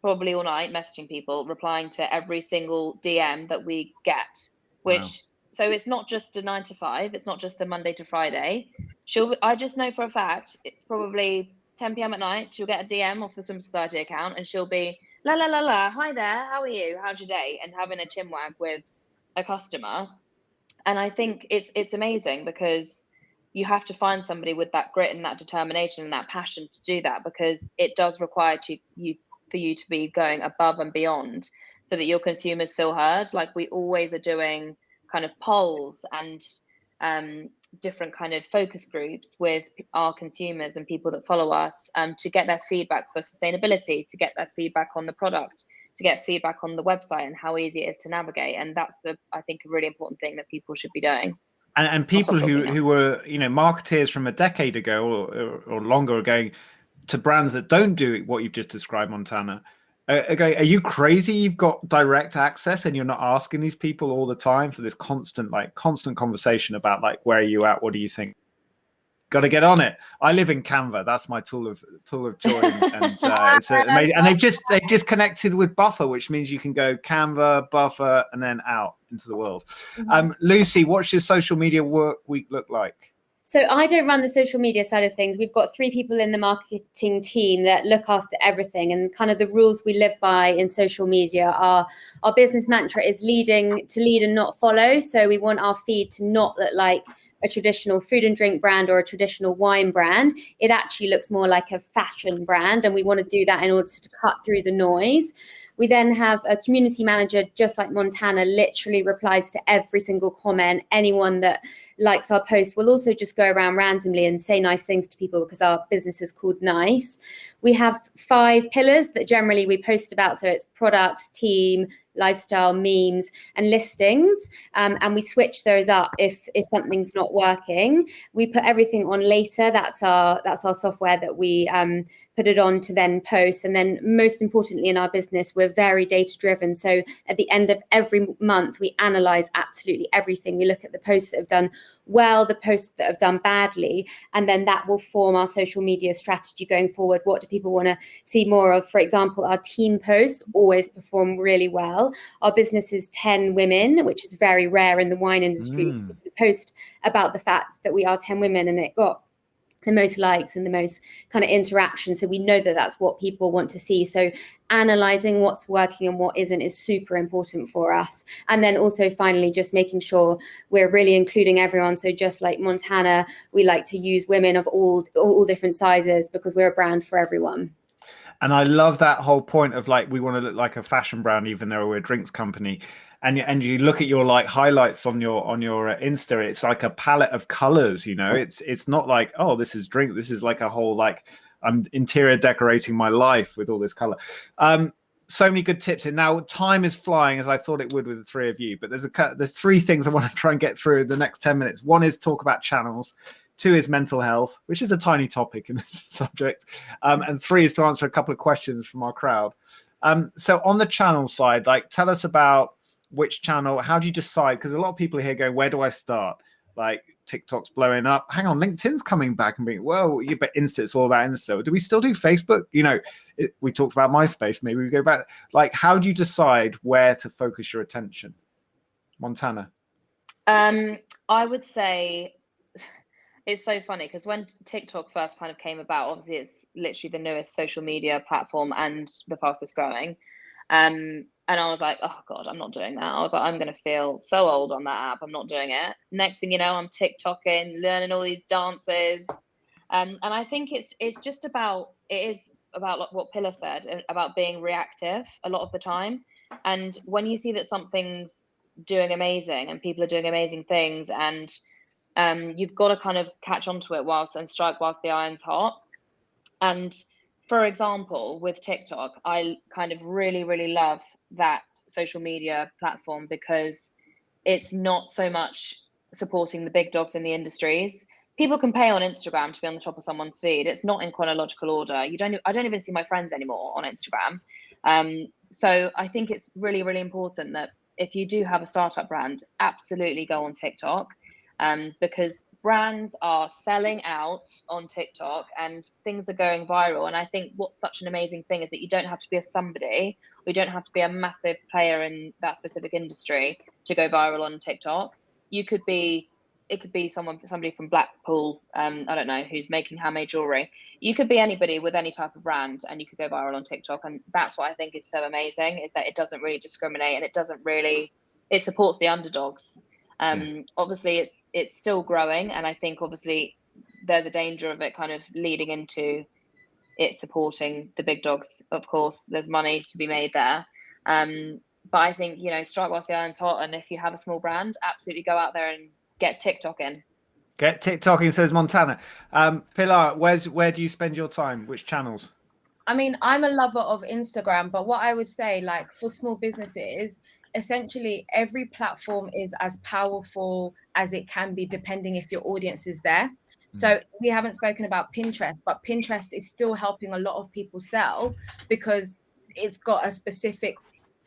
probably all night messaging people, replying to every single DM that we get, which, wow. So it's not just a 9 to 5. It's not just a Monday to Friday. I just know for a fact, it's probably 10 p.m. at night. She'll get a DM off the Swim Society account and she'll be la, la, la, la. Hi there. How are you? How's your day? And having a chinwag with a customer. And I think it's amazing, because you have to find somebody with that grit and that determination and that passion to do that, because it does require for you to be going above and beyond so that your consumers feel heard. Like, we always are doing kind of polls and different kind of focus groups with our consumers and people that follow us to get their feedback for sustainability, to get their feedback on the product, to get feedback on the website and how easy it is to navigate. And that's I think, a really important thing that people should be doing. And people who were, marketeers from a decade ago or longer are going to brands that don't do what you've just described, Montana. Okay, are you crazy? You've got direct access and you're not asking these people all the time for this constant conversation about, like, where are you at? What do you think? Got to get on it. I live in Canva. That's my tool of joy, and it's amazing. And they just connected with Buffer, which means you can go Canva, Buffer, and then out into the world. Mm-hmm. Lucy, what's your social media work week look like? So I don't run the social media side of things. We've got 3 people in the marketing team that look after everything, and kind of the rules we live by in social media are, our business mantra is lead and not follow. So we want our feed to not look like a traditional food and drink brand or a traditional wine brand. It actually looks more like a fashion brand, and we want to do that in order to cut through the noise. We then have a community manager, just like Montana, literally replies to every single comment. Anyone that likes our post will also just go around randomly and say nice things to people, because our business is called Nice. We have 5 pillars that generally we post about. So it's products, team, lifestyle, memes, and listings. And we switch those up if something's not working. We put everything on later. That's our software that we put it on to then post. And then most importantly in our business, we're very data driven. So at the end of every month, we analyze absolutely everything. We look at the posts that have done well, the posts that have done badly, and then that will form our social media strategy going forward. What do people want to see more of? For example, our team posts always perform really well. Our business is 10 women, which is very rare in the wine industry. We post about the fact that we are 10 women, and it got the most likes and the most kind of interaction. So we know that that's what people want to see. So analyzing what's working and what isn't is super important for us. And then also finally, just making sure we're really including everyone. So just like Montana, we like to use women of all different sizes, because we're a brand for everyone. And I love that whole point of, like, we want to look like a fashion brand, even though we're a drinks company. And you look at your, like, highlights on your Insta, it's like a palette of colors, it's not like, oh, this is drink. This is like a whole, like, I'm interior decorating my life with all this color. So many good tips. And now time is flying, as I thought it would with the 3 of you, but there's 3 things I want to try and get through in the next 10 minutes. 1 is talk about channels. 2 is mental health, which is a tiny topic in this subject. And 3 is to answer a couple of questions from our crowd. So on the channel side, like, tell us about which channel, how do you decide? Because a lot of people here go, where do I start? Like, TikTok's blowing up. Hang on, LinkedIn's coming back and being, well, you bet Insta, it's all about Insta. Do we still do Facebook? We talked about MySpace. Maybe we go back. Like, how do you decide where to focus your attention? Montana? I would say it's so funny, because when TikTok first kind of came about, obviously it's literally the newest social media platform and the fastest growing. And I was like, oh God, I'm not doing that. I was like, I'm going to feel so old on that app. I'm not doing it. Next thing you know, I'm TikToking, learning all these dances. And I think it's just about, it is about what Pillar said about being reactive a lot of the time. And when you see that something's doing amazing and people are doing amazing things, and you've got to kind of catch onto it and strike whilst the iron's hot. And for example, with TikTok, I kind of really, really love that social media platform because it's not so much supporting the big dogs in the industries. People can pay on Instagram to be on the top of someone's feed. It's not in chronological order. I don't even see my friends anymore on Instagram. So I think it's really, really important that if you do have a startup brand, absolutely go on TikTok, because brands are selling out on TikTok and things are going viral. And I think what's such an amazing thing is that you don't have to be a somebody, or you don't have to be a massive player in that specific industry to go viral on TikTok. It could be somebody from Blackpool, I don't know, who's making handmade jewelry. You could be anybody with any type of brand, and you could go viral on TikTok. And that's what I think is so amazing, is that it doesn't really discriminate, and it supports the underdogs. Obviously it's still growing, and I think obviously there's a danger of it kind of leading into it supporting the big dogs. Of course, there's money to be made there. But I think, strike whilst the iron's hot, and if you have a small brand, absolutely go out there and get TikTok in. Get TikTok in, says Montana. Pilar, where do you spend your time? Which channels? I mean, I'm a lover of Instagram, but what I would say, like for small businesses, essentially every platform is as powerful as it can be, depending if your audience is there. So we haven't spoken about Pinterest, but Pinterest is still helping a lot of people sell because it's got a specific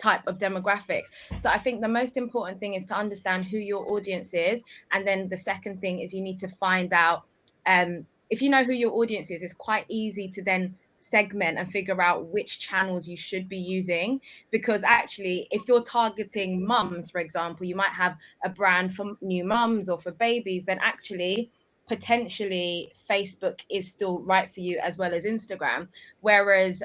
type of demographic. So I think the most important thing is to understand who your audience is. And then the second thing is you need to find out, if you know who your audience is, it's quite easy to then segment and figure out which channels you should be using. Because actually, if you're targeting mums, for example, you might have a brand for new mums or for babies, then actually potentially Facebook is still right for you, as well as Instagram. Whereas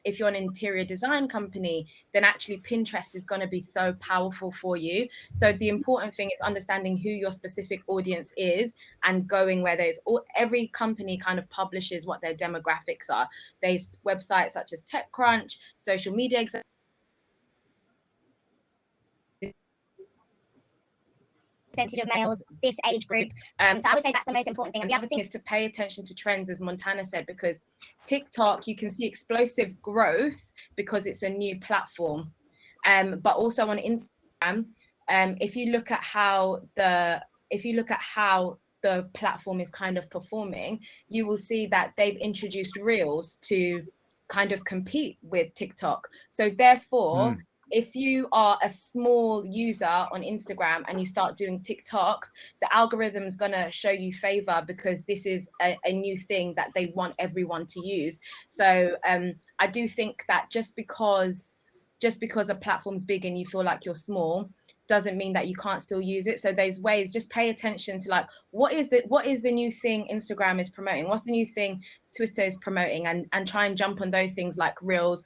if you're an interior design company, then actually Pinterest is going to be so powerful for you. So the important thing is understanding who your specific audience is and going where there's every company kind of publishes what their demographics are. There's websites such as TechCrunch, social media percentage of males, this age group. So I would say that's the most important thing. And the other thing is to pay attention to trends, as Montana said, because TikTok, you can see explosive growth because it's a new platform. But also on Instagram, if you look at how the platform is kind of performing, you will see that they've introduced Reels to kind of compete with TikTok. So therefore, if you are a small user on Instagram and you start doing TikToks, the algorithm is going to show you favor because this is a new thing that they want everyone to use. So I do think that just because a platform's big and you feel like you're small doesn't mean that you can't still use it. So there's ways, just pay attention to like, what is the new thing Instagram is promoting? What's the new thing Twitter is promoting? And try and jump on those things like Reels.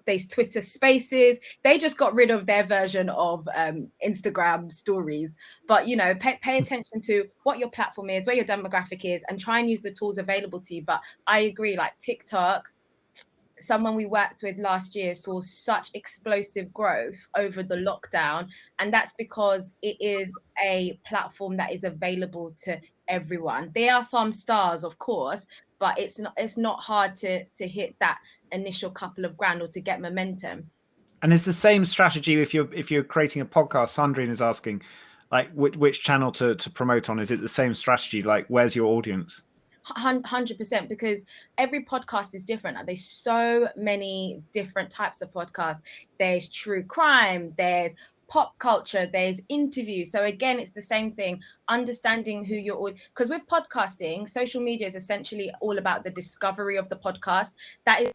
There's Twitter Spaces. They just got rid of their version of Instagram stories, but pay attention to what your platform is, where your demographic is, and try and use the tools available to you. But I agree, like TikTok, someone we worked with last year saw such explosive growth over the lockdown, and that's because it is a platform that is available to everyone. There are some stars, of course, but it's not hard to hit that initial couple of grand or to get momentum. And it's the same strategy if you're creating a podcast. Sandrine is asking, like, which channel to promote on. Is it the same strategy? Like, where's your audience? 100%, because every podcast is different. There's so many different types of podcasts. There's true crime, there's pop culture, there's interviews. So again, it's the same thing, understanding who you're, because with podcasting, social media is essentially all about the discovery of the podcast. That is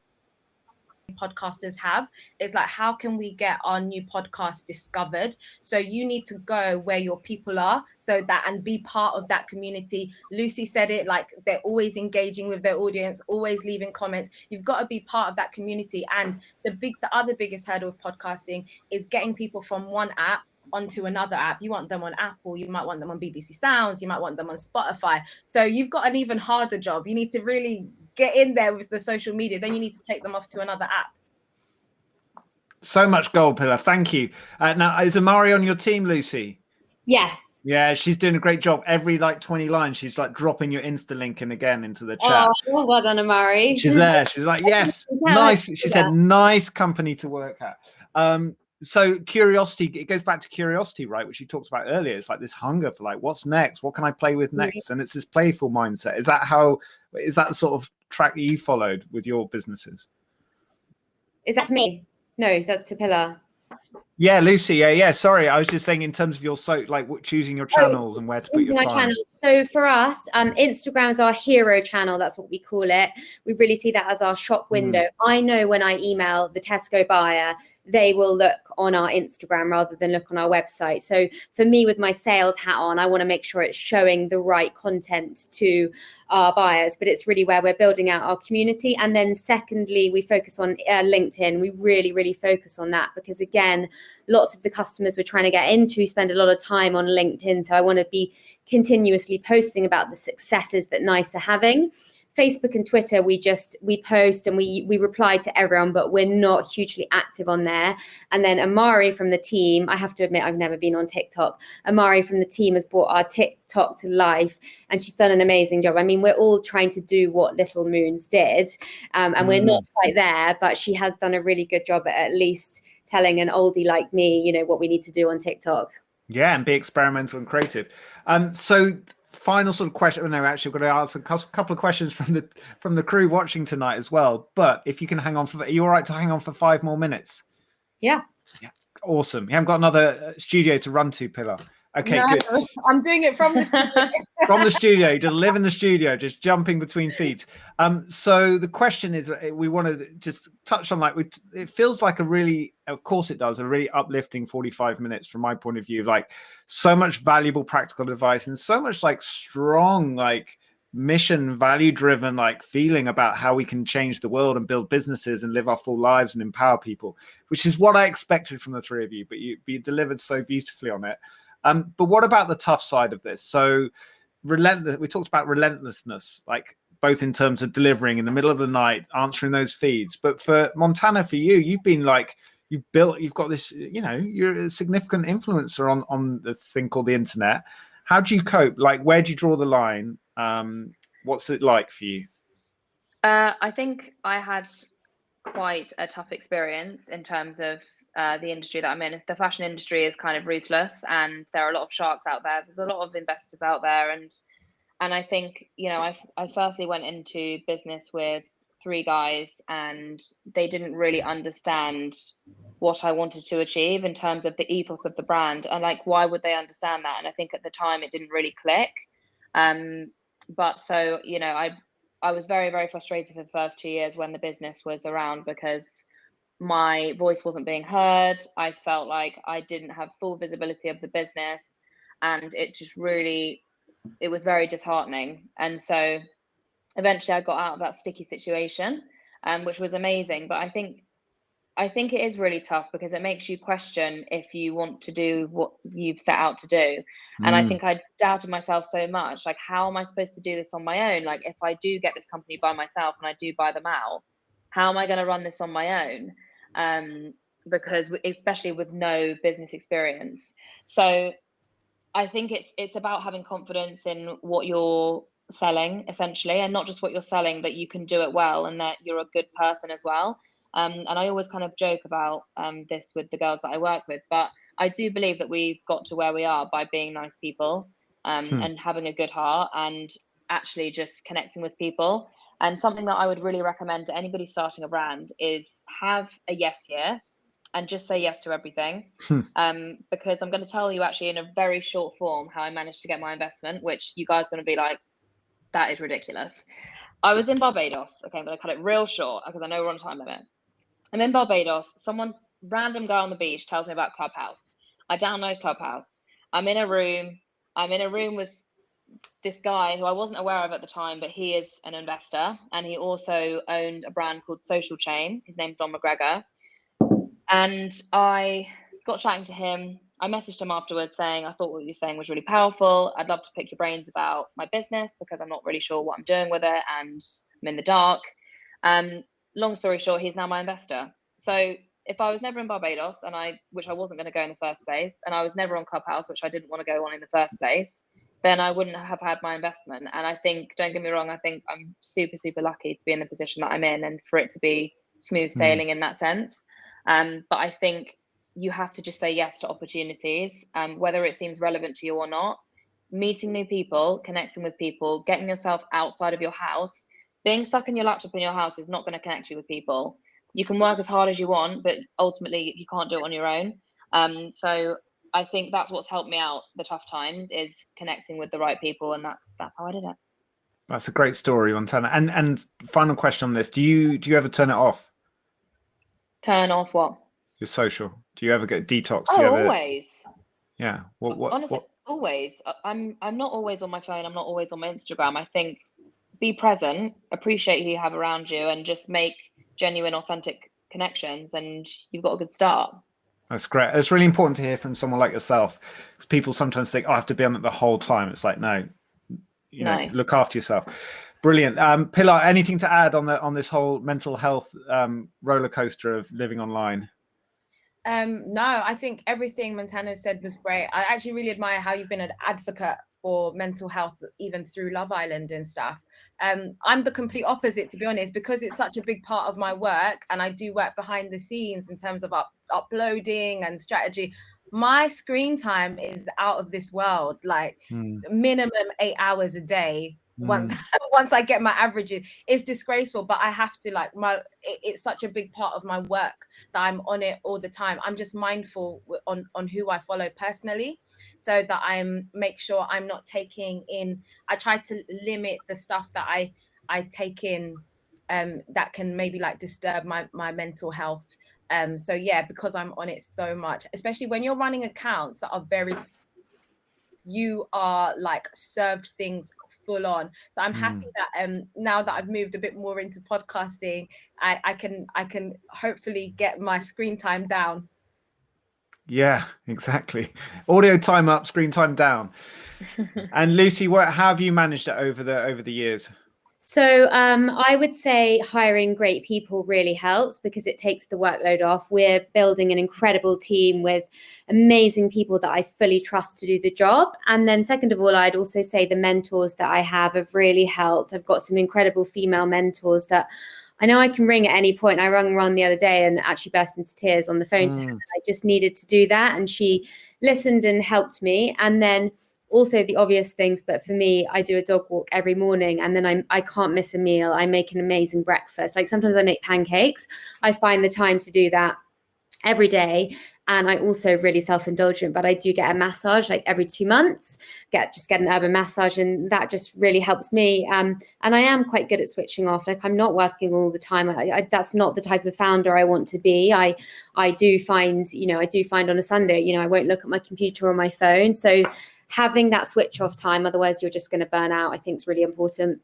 podcasters have. It's like, how can we get our new podcast discovered? So you need to go where your people are, so that, and be part of that community. Lucy said it, like, they're always engaging with their audience, always leaving comments. You've got to be part of that community. And the other biggest hurdle with podcasting is getting people from one app onto another app. You want them on Apple, you might want them on BBC Sounds, you might want them on Spotify. So you've got an even harder job. You need to really get in there with the social media. Then you need to take them off to another app. So much gold, Pilar. Thank you. Now, is Amari on your team, Lucy? Yes. Yeah, she's doing a great job. Every 20 lines, she's dropping your Insta link in again into the chat. Oh, well done, Amari. She's there. She's like, yes, nice. She said, nice company to work at. So curiosity, it goes back to curiosity, right? Which you talked about earlier. It's like this hunger for what's next? What can I play with next? And it's this playful mindset. Is that the sort of track that you followed with your businesses? Is that to me? No, that's to Pilar. Yeah, Lucy. Yeah. Sorry, I was just saying in terms of your choosing your channels and where to put your time. So for us, Instagram is our hero channel. That's what we call it. We really see that as our shop window. I know when I email the Tesco buyer, they will look on our Instagram rather than look on our website. So for me, with my sales hat on, I want to make sure it's showing the right content to our buyers, but it's really where we're building out our community. And then secondly, we focus on LinkedIn. We really, really focus on that because again, lots of the customers we're trying to get into spend a lot of time on LinkedIn. So I want to be continuously posting about the successes that NICE are having. Facebook and Twitter, we post and we reply to everyone, but we're not hugely active on there. And then Amari from the team, I have to admit, I've never been on TikTok. Amari from the team has brought our TikTok to life and she's done an amazing job. I mean, we're all trying to do what Little Moons did and we're not quite there, but she has done a really good job at least telling an oldie like me, what we need to do on TikTok. Yeah, and be experimental and creative. So final sort of question. No, actually, we're going to ask a couple of questions from the crew watching tonight as well. But if you can hang on are you all right to hang on for 5 more minutes? Yeah. Awesome. You haven't got another studio to run to, Pilar. Okay, no, good. I'm doing it from the studio. From the studio, you just live in the studio, just jumping between feet. So the question is, we want to just touch on it feels like of course it does, a really uplifting 45 minutes from my point of view, so much valuable practical advice and so much strong, mission value driven, feeling about how we can change the world and build businesses and live our full lives and empower people, which is what I expected from the three of you, but you delivered so beautifully on it. But what about the tough side of this? So relentless. We talked about relentlessness, both in terms of delivering in the middle of the night, answering those feeds. But for Montana, for you, you've been you've got this, you're a significant influencer on this thing called the internet. How do you cope? Where do you draw the line? What's it like for you? I think I had quite a tough experience in terms of the industry that I'm in. The fashion industry is kind of ruthless and there are a lot of sharks out there. There's a lot of investors out there. And I think, I firstly went into business with 3 guys and they didn't really understand what I wanted to achieve in terms of the ethos of the brand. And why would they understand that? And I think at the time it didn't really click. But so, I was very, very frustrated for the first 2 years when the business was around because my voice wasn't being heard. I felt like I didn't have full visibility of the business and it was very disheartening. And so eventually I got out of that sticky situation, which was amazing. But I think it is really tough because it makes you question if you want to do what you've set out to do. And I think I doubted myself so much. How am I supposed to do this on my own? If I do get this company by myself and I do buy them out, how am I going to run this on my own? Because especially with no business experience. So I think it's about having confidence in what you're selling essentially, and not just what you're selling, that you can do it well and that you're a good person as well. And I always kind of joke about this with the girls that I work with, but I do believe that we've got to where we are by being nice people and having a good heart and actually just connecting with people. And something that I would really recommend to anybody starting a brand is have a yes here and just say yes to everything. Because I'm going to tell you actually in a very short form how I managed to get my investment, which you guys are going to be like, that is ridiculous. I was in Barbados. Okay, I'm going to cut it real short because I know we're on time limit. I'm in Barbados. Random guy on the beach tells me about Clubhouse. I download Clubhouse. I'm in a room with this guy who I wasn't aware of at the time, but he is an investor and he also owned a brand called Social Chain. His name's Don McGregor. And I got chatting to him I messaged him afterwards saying, I thought what you were saying was really powerful. I'd love to pick your brains about my business because I'm not really sure what I'm doing with it and I'm in the dark. Long story short, he's now my investor. So if I was never in Barbados, which I wasn't going to go in the first place, and I was never on Clubhouse, which I didn't want to go on in the first place, then I wouldn't have had my investment. And I think, don't get me wrong, I think I'm super, super lucky to be in the position that I'm in and for it to be smooth sailing in that sense. But I think you have to just say yes to opportunities, whether it seems relevant to you or not. Meeting new people, connecting with people, getting yourself outside of your house. Being stuck in your laptop in your house is not going to connect you with people. You can work as hard as you want, but ultimately you can't do it on your own. So I think that's what's helped me out the tough times, is connecting with the right people, and that's how I did it. That's a great story, Montana. And final question on this: Do you ever turn it off? Turn off what? Your social. Do you ever get detox? Always. Yeah. Honestly, always. I'm not always on my phone. I'm not always on my Instagram. I think be present, appreciate who you have around you, and just make genuine, authentic connections, and you've got a good start. That's great. It's really important to hear from someone like yourself, because people sometimes think, I have to be on it the whole time. It's like, no, look after yourself. Brilliant. Pilar, anything to add on this whole mental health roller coaster of living online? No, I think everything Montana said was great. I actually really admire how you've been an advocate for mental health, even through Love Island and stuff. I'm the complete opposite, to be honest, because it's such a big part of my work, and I do work behind the scenes in terms of uploading and strategy. My screen time is out of this world, like minimum 8 hours a day. Once I get my averages, it's disgraceful, but I have to, like, it's such a big part of my work that I'm on it all the time. I'm just mindful on who I follow personally, so that make sure I'm not taking in. I try to limit the stuff that I take in that can maybe like disturb my mental health. So yeah, because I'm on it so much, especially when you're running accounts that are you are like served things full on. So I'm happy that now that I've moved a bit more into podcasting, I can hopefully get my screen time down. Yeah, exactly. Audio time up, screen time down. And Lucy, how have you managed it over the years? So I would say hiring great people really helps, because it takes the workload off. We're building an incredible team with amazing people that I fully trust to do the job. And then second of all, I'd also say the mentors that I have really helped. I've got some incredible female mentors that I know I can ring at any point. I rang Ron the other day and actually burst into tears on the phone to her. I just needed to do that, and she listened and helped me. And then also the obvious things, but for me, I do a dog walk every morning, and then I can't miss a meal. I make an amazing breakfast. Like sometimes I make pancakes. I find the time to do that every day. And I also really self-indulgent, but I do get a massage like every 2 months, get an urban massage, and that just really helps me. And I am quite good at switching off. Like I'm not working all the time. That's not the type of founder I want to be. I do find on a Sunday, I won't look at my computer or my phone. So having that switch off time, otherwise you're just going to burn out, I think is really important.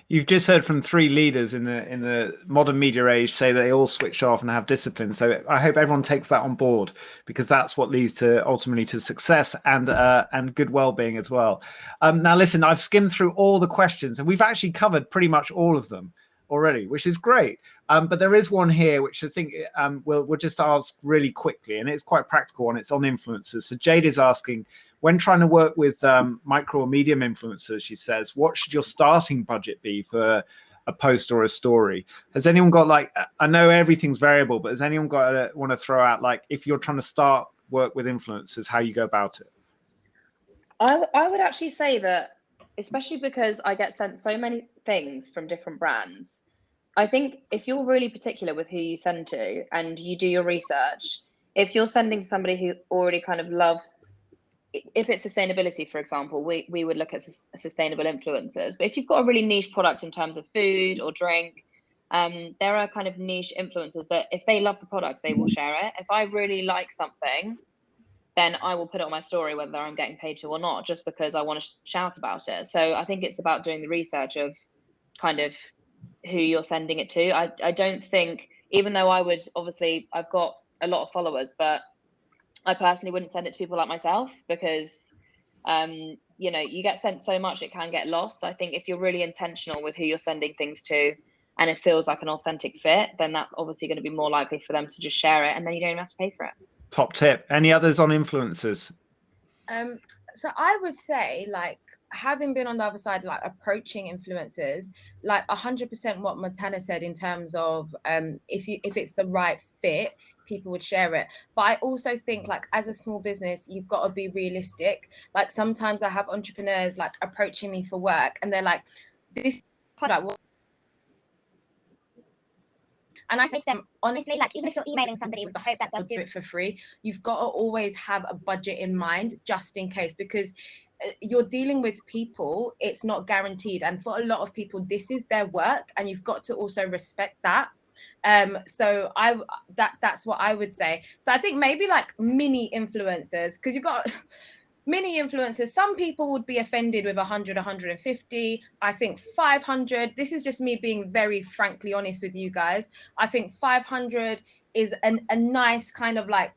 You've just heard from 3 leaders in the modern media age say that they all switch off and have discipline. So I hope everyone takes that on board, because that's what leads to ultimately to success and good well-being as well. Now, listen, I've skimmed through all the questions, and we've actually covered pretty much all of them already, which is great. But there is one here which I think we'll just ask really quickly, and it's quite practical, and it's on influencers. So Jade is asking, when trying to work with micro or medium influencers, she says, what should your starting budget be for a post or a story? Has anyone got, like, I know everything's variable, but has anyone got want to throw out, like, if you're trying to start work with influencers, how you go about it? I would actually say that, especially because I get sent so many things from different brands, I think if you're really particular with who you send to and you do your research, if you're sending to somebody who already kind of loves, if it's sustainability, for example, we would look at sustainable influencers. But if you've got a really niche product in terms of food or drink, there are kind of niche influencers that if they love the product, they will share it. If I really like something, then I will put it on my story, whether I'm getting paid to or not, just because I want to shout about it. So I think it's about doing the research of kind of who you're sending it to. I don't think, even though I would, obviously, I've got a lot of followers, but I personally wouldn't send it to people like myself because, you know, you get sent so much, it can get lost. So I think if you're really intentional with who you're sending things to and it feels like an authentic fit, then that's obviously going to be more likely for them to just share it, and then you don't even have to pay for it. Top tip. Any others on influencers? So I would say, like, having been on the other side, like approaching influencers, like 100% what Montana said in terms of if it's the right fit, people would share it. But I also think, like, as a small business, you've got to be realistic. Like, sometimes I have entrepreneurs like approaching me for work and they're like, this product will. And I say to them, honestly, like, even if you're emailing somebody with the hope that they'll do it for free, you've got to always have a budget in mind just in case, because you're dealing with people, it's not guaranteed. And for a lot of people, this is their work, and you've got to also respect that. So that's what I would say. So I think maybe like mini influencers, because you've got mini influencers, some people would be offended with 100, 150. I think 500, this is just me being very frankly honest with you guys. I think 500 is a nice kind of like,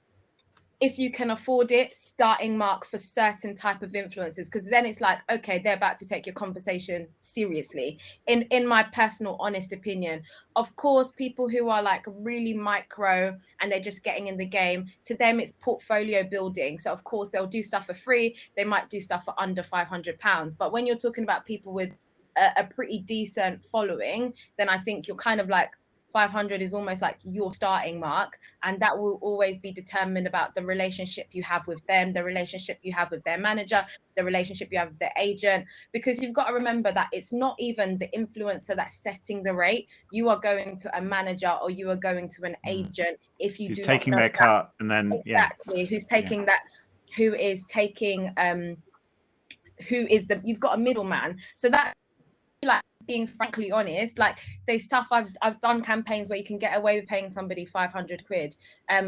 if you can afford it, starting mark for certain type of influencers, because then it's like, okay, they're about to take your conversation seriously, in my personal honest opinion. Of course, people who are like really micro and they're just getting in the game, to them it's portfolio building. So of course they'll do stuff for free, they might do stuff for under £500. But when you're talking about people with a pretty decent following, then I think you're kind of like, 500 is almost like your starting mark, and that will always be determined about the relationship you have with them, the relationship you have with their manager, the relationship you have with their agent, because you've got to remember that it's not even the influencer that's setting the rate. You are going to a manager or you are going to an agent if you do taking not know their cut, and then exactly who's taking that, who is taking you've got a middleman. So that, like, being frankly honest, like, there's stuff I've done campaigns where you can get away with paying somebody 500 quid.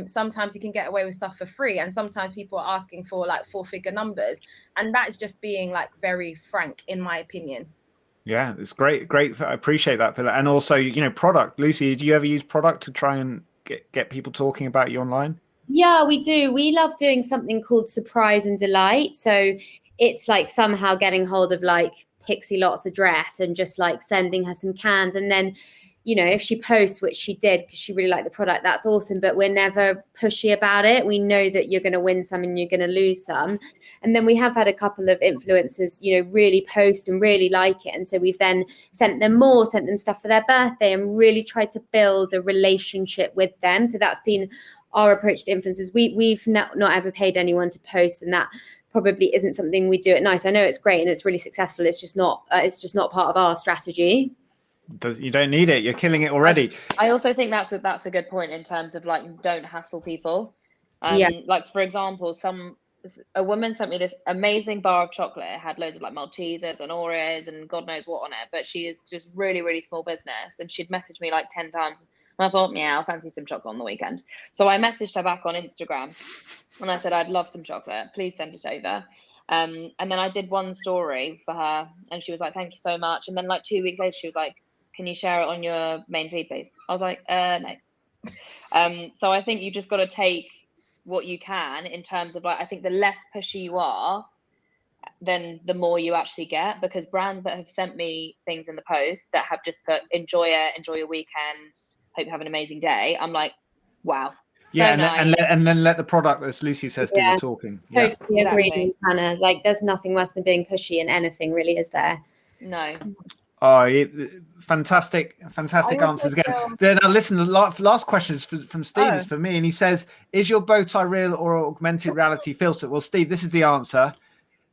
Sometimes you can get away with stuff for free, and sometimes people are asking for like 4-figure numbers, and that's just being like very frank, in my opinion. Yeah, it's great. I appreciate that, Phil. And also, you know, product. Lucy, do you ever use product to try and get people talking about you online? Yeah, we do. We love doing something called Surprise and Delight. So it's like somehow getting hold of like Pixie Lott's address and just like sending her some cans. And then, you know, if she posts, which she did because she really liked the product, that's awesome. But we're never pushy about it. We know that you're going to win some and you're going to lose some. And then we have had a couple of influencers, you know, really post and really like it. And so we've then sent them stuff for their birthday and really tried to build a relationship with them. So that's been our approach to influencers. We've not ever paid anyone to post, and that probably isn't something we do at Nice. I know it's great and it's really successful. It's just not part of our strategy. You don't need it. You're killing it already. I also think that's a good point in terms of like, don't hassle people. Like, for example, a woman sent me this amazing bar of chocolate. It had loads of like Maltesers and Oreos and God knows what on it, but she is just really, really small business, and she'd messaged me like 10 times. And I thought, yeah, I'll fancy some chocolate on the weekend. So I messaged her back on Instagram and I said, I'd love some chocolate. Please send it over. And then I did one story for her and she was like, thank you so much. And then like 2 weeks later, she was like, can you share it on your main feed, please? I was like, no. So I think you just got to take what you can in terms of like, I think the less pushy you are, then the more you actually get, because brands that have sent me things in the post that have just put, enjoy your weekend, hope you have an amazing day. I'm like, wow. So yeah, nice. and then let the product, as Lucy says, do the talking. Totally agree, Hannah. Like, there's nothing worse than being pushy in anything, really, is there? No. Oh, fantastic answers again. Then listen, the last question is from Steve, is for me, and he says, is your bow tie real or augmented reality filter? Well, Steve, this is the answer.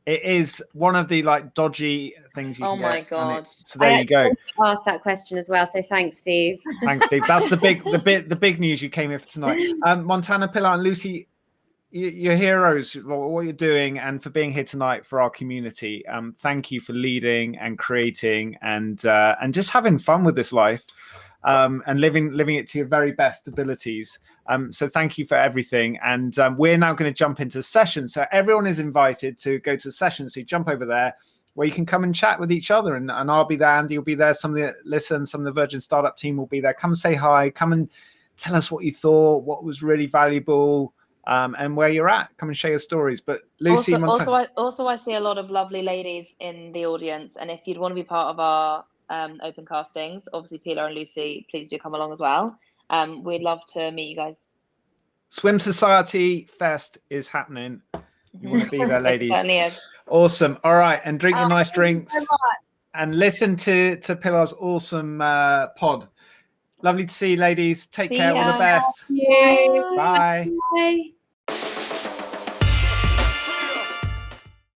It is one of the like dodgy things you can get. Oh my God. So there you go. I asked that question as well. So thanks, Steve. Thanks, Steve. That's the big news you came here for tonight. Montana, Pilar, and Lucy, you're heroes for what you're doing and for being here tonight for our community. Thank you for leading and creating and just having fun with this life. And living it to your very best abilities. So thank you for everything. And we're now going to jump into session. So everyone is invited to go to session. So you jump over there where you can come and chat with each other. And I'll be there. Andy will be there. Some of the some of the Virgin Startup team will be there. Come say hi. Come and tell us what you thought, what was really valuable. and where you're at. Come and share your stories. But Lucy, also I see a lot of lovely ladies in the audience, and if you'd want to be part of our open castings, obviously Pilar and Lucy, please do come along as well. We'd love to meet you guys. Swim Society Fest is happening. You want to be there, ladies. It certainly is. Awesome. All right, and drink your nice drinks and listen to Pilar's awesome pod. Lovely to see you, ladies. Take care. All the best. Bye. Bye. Bye.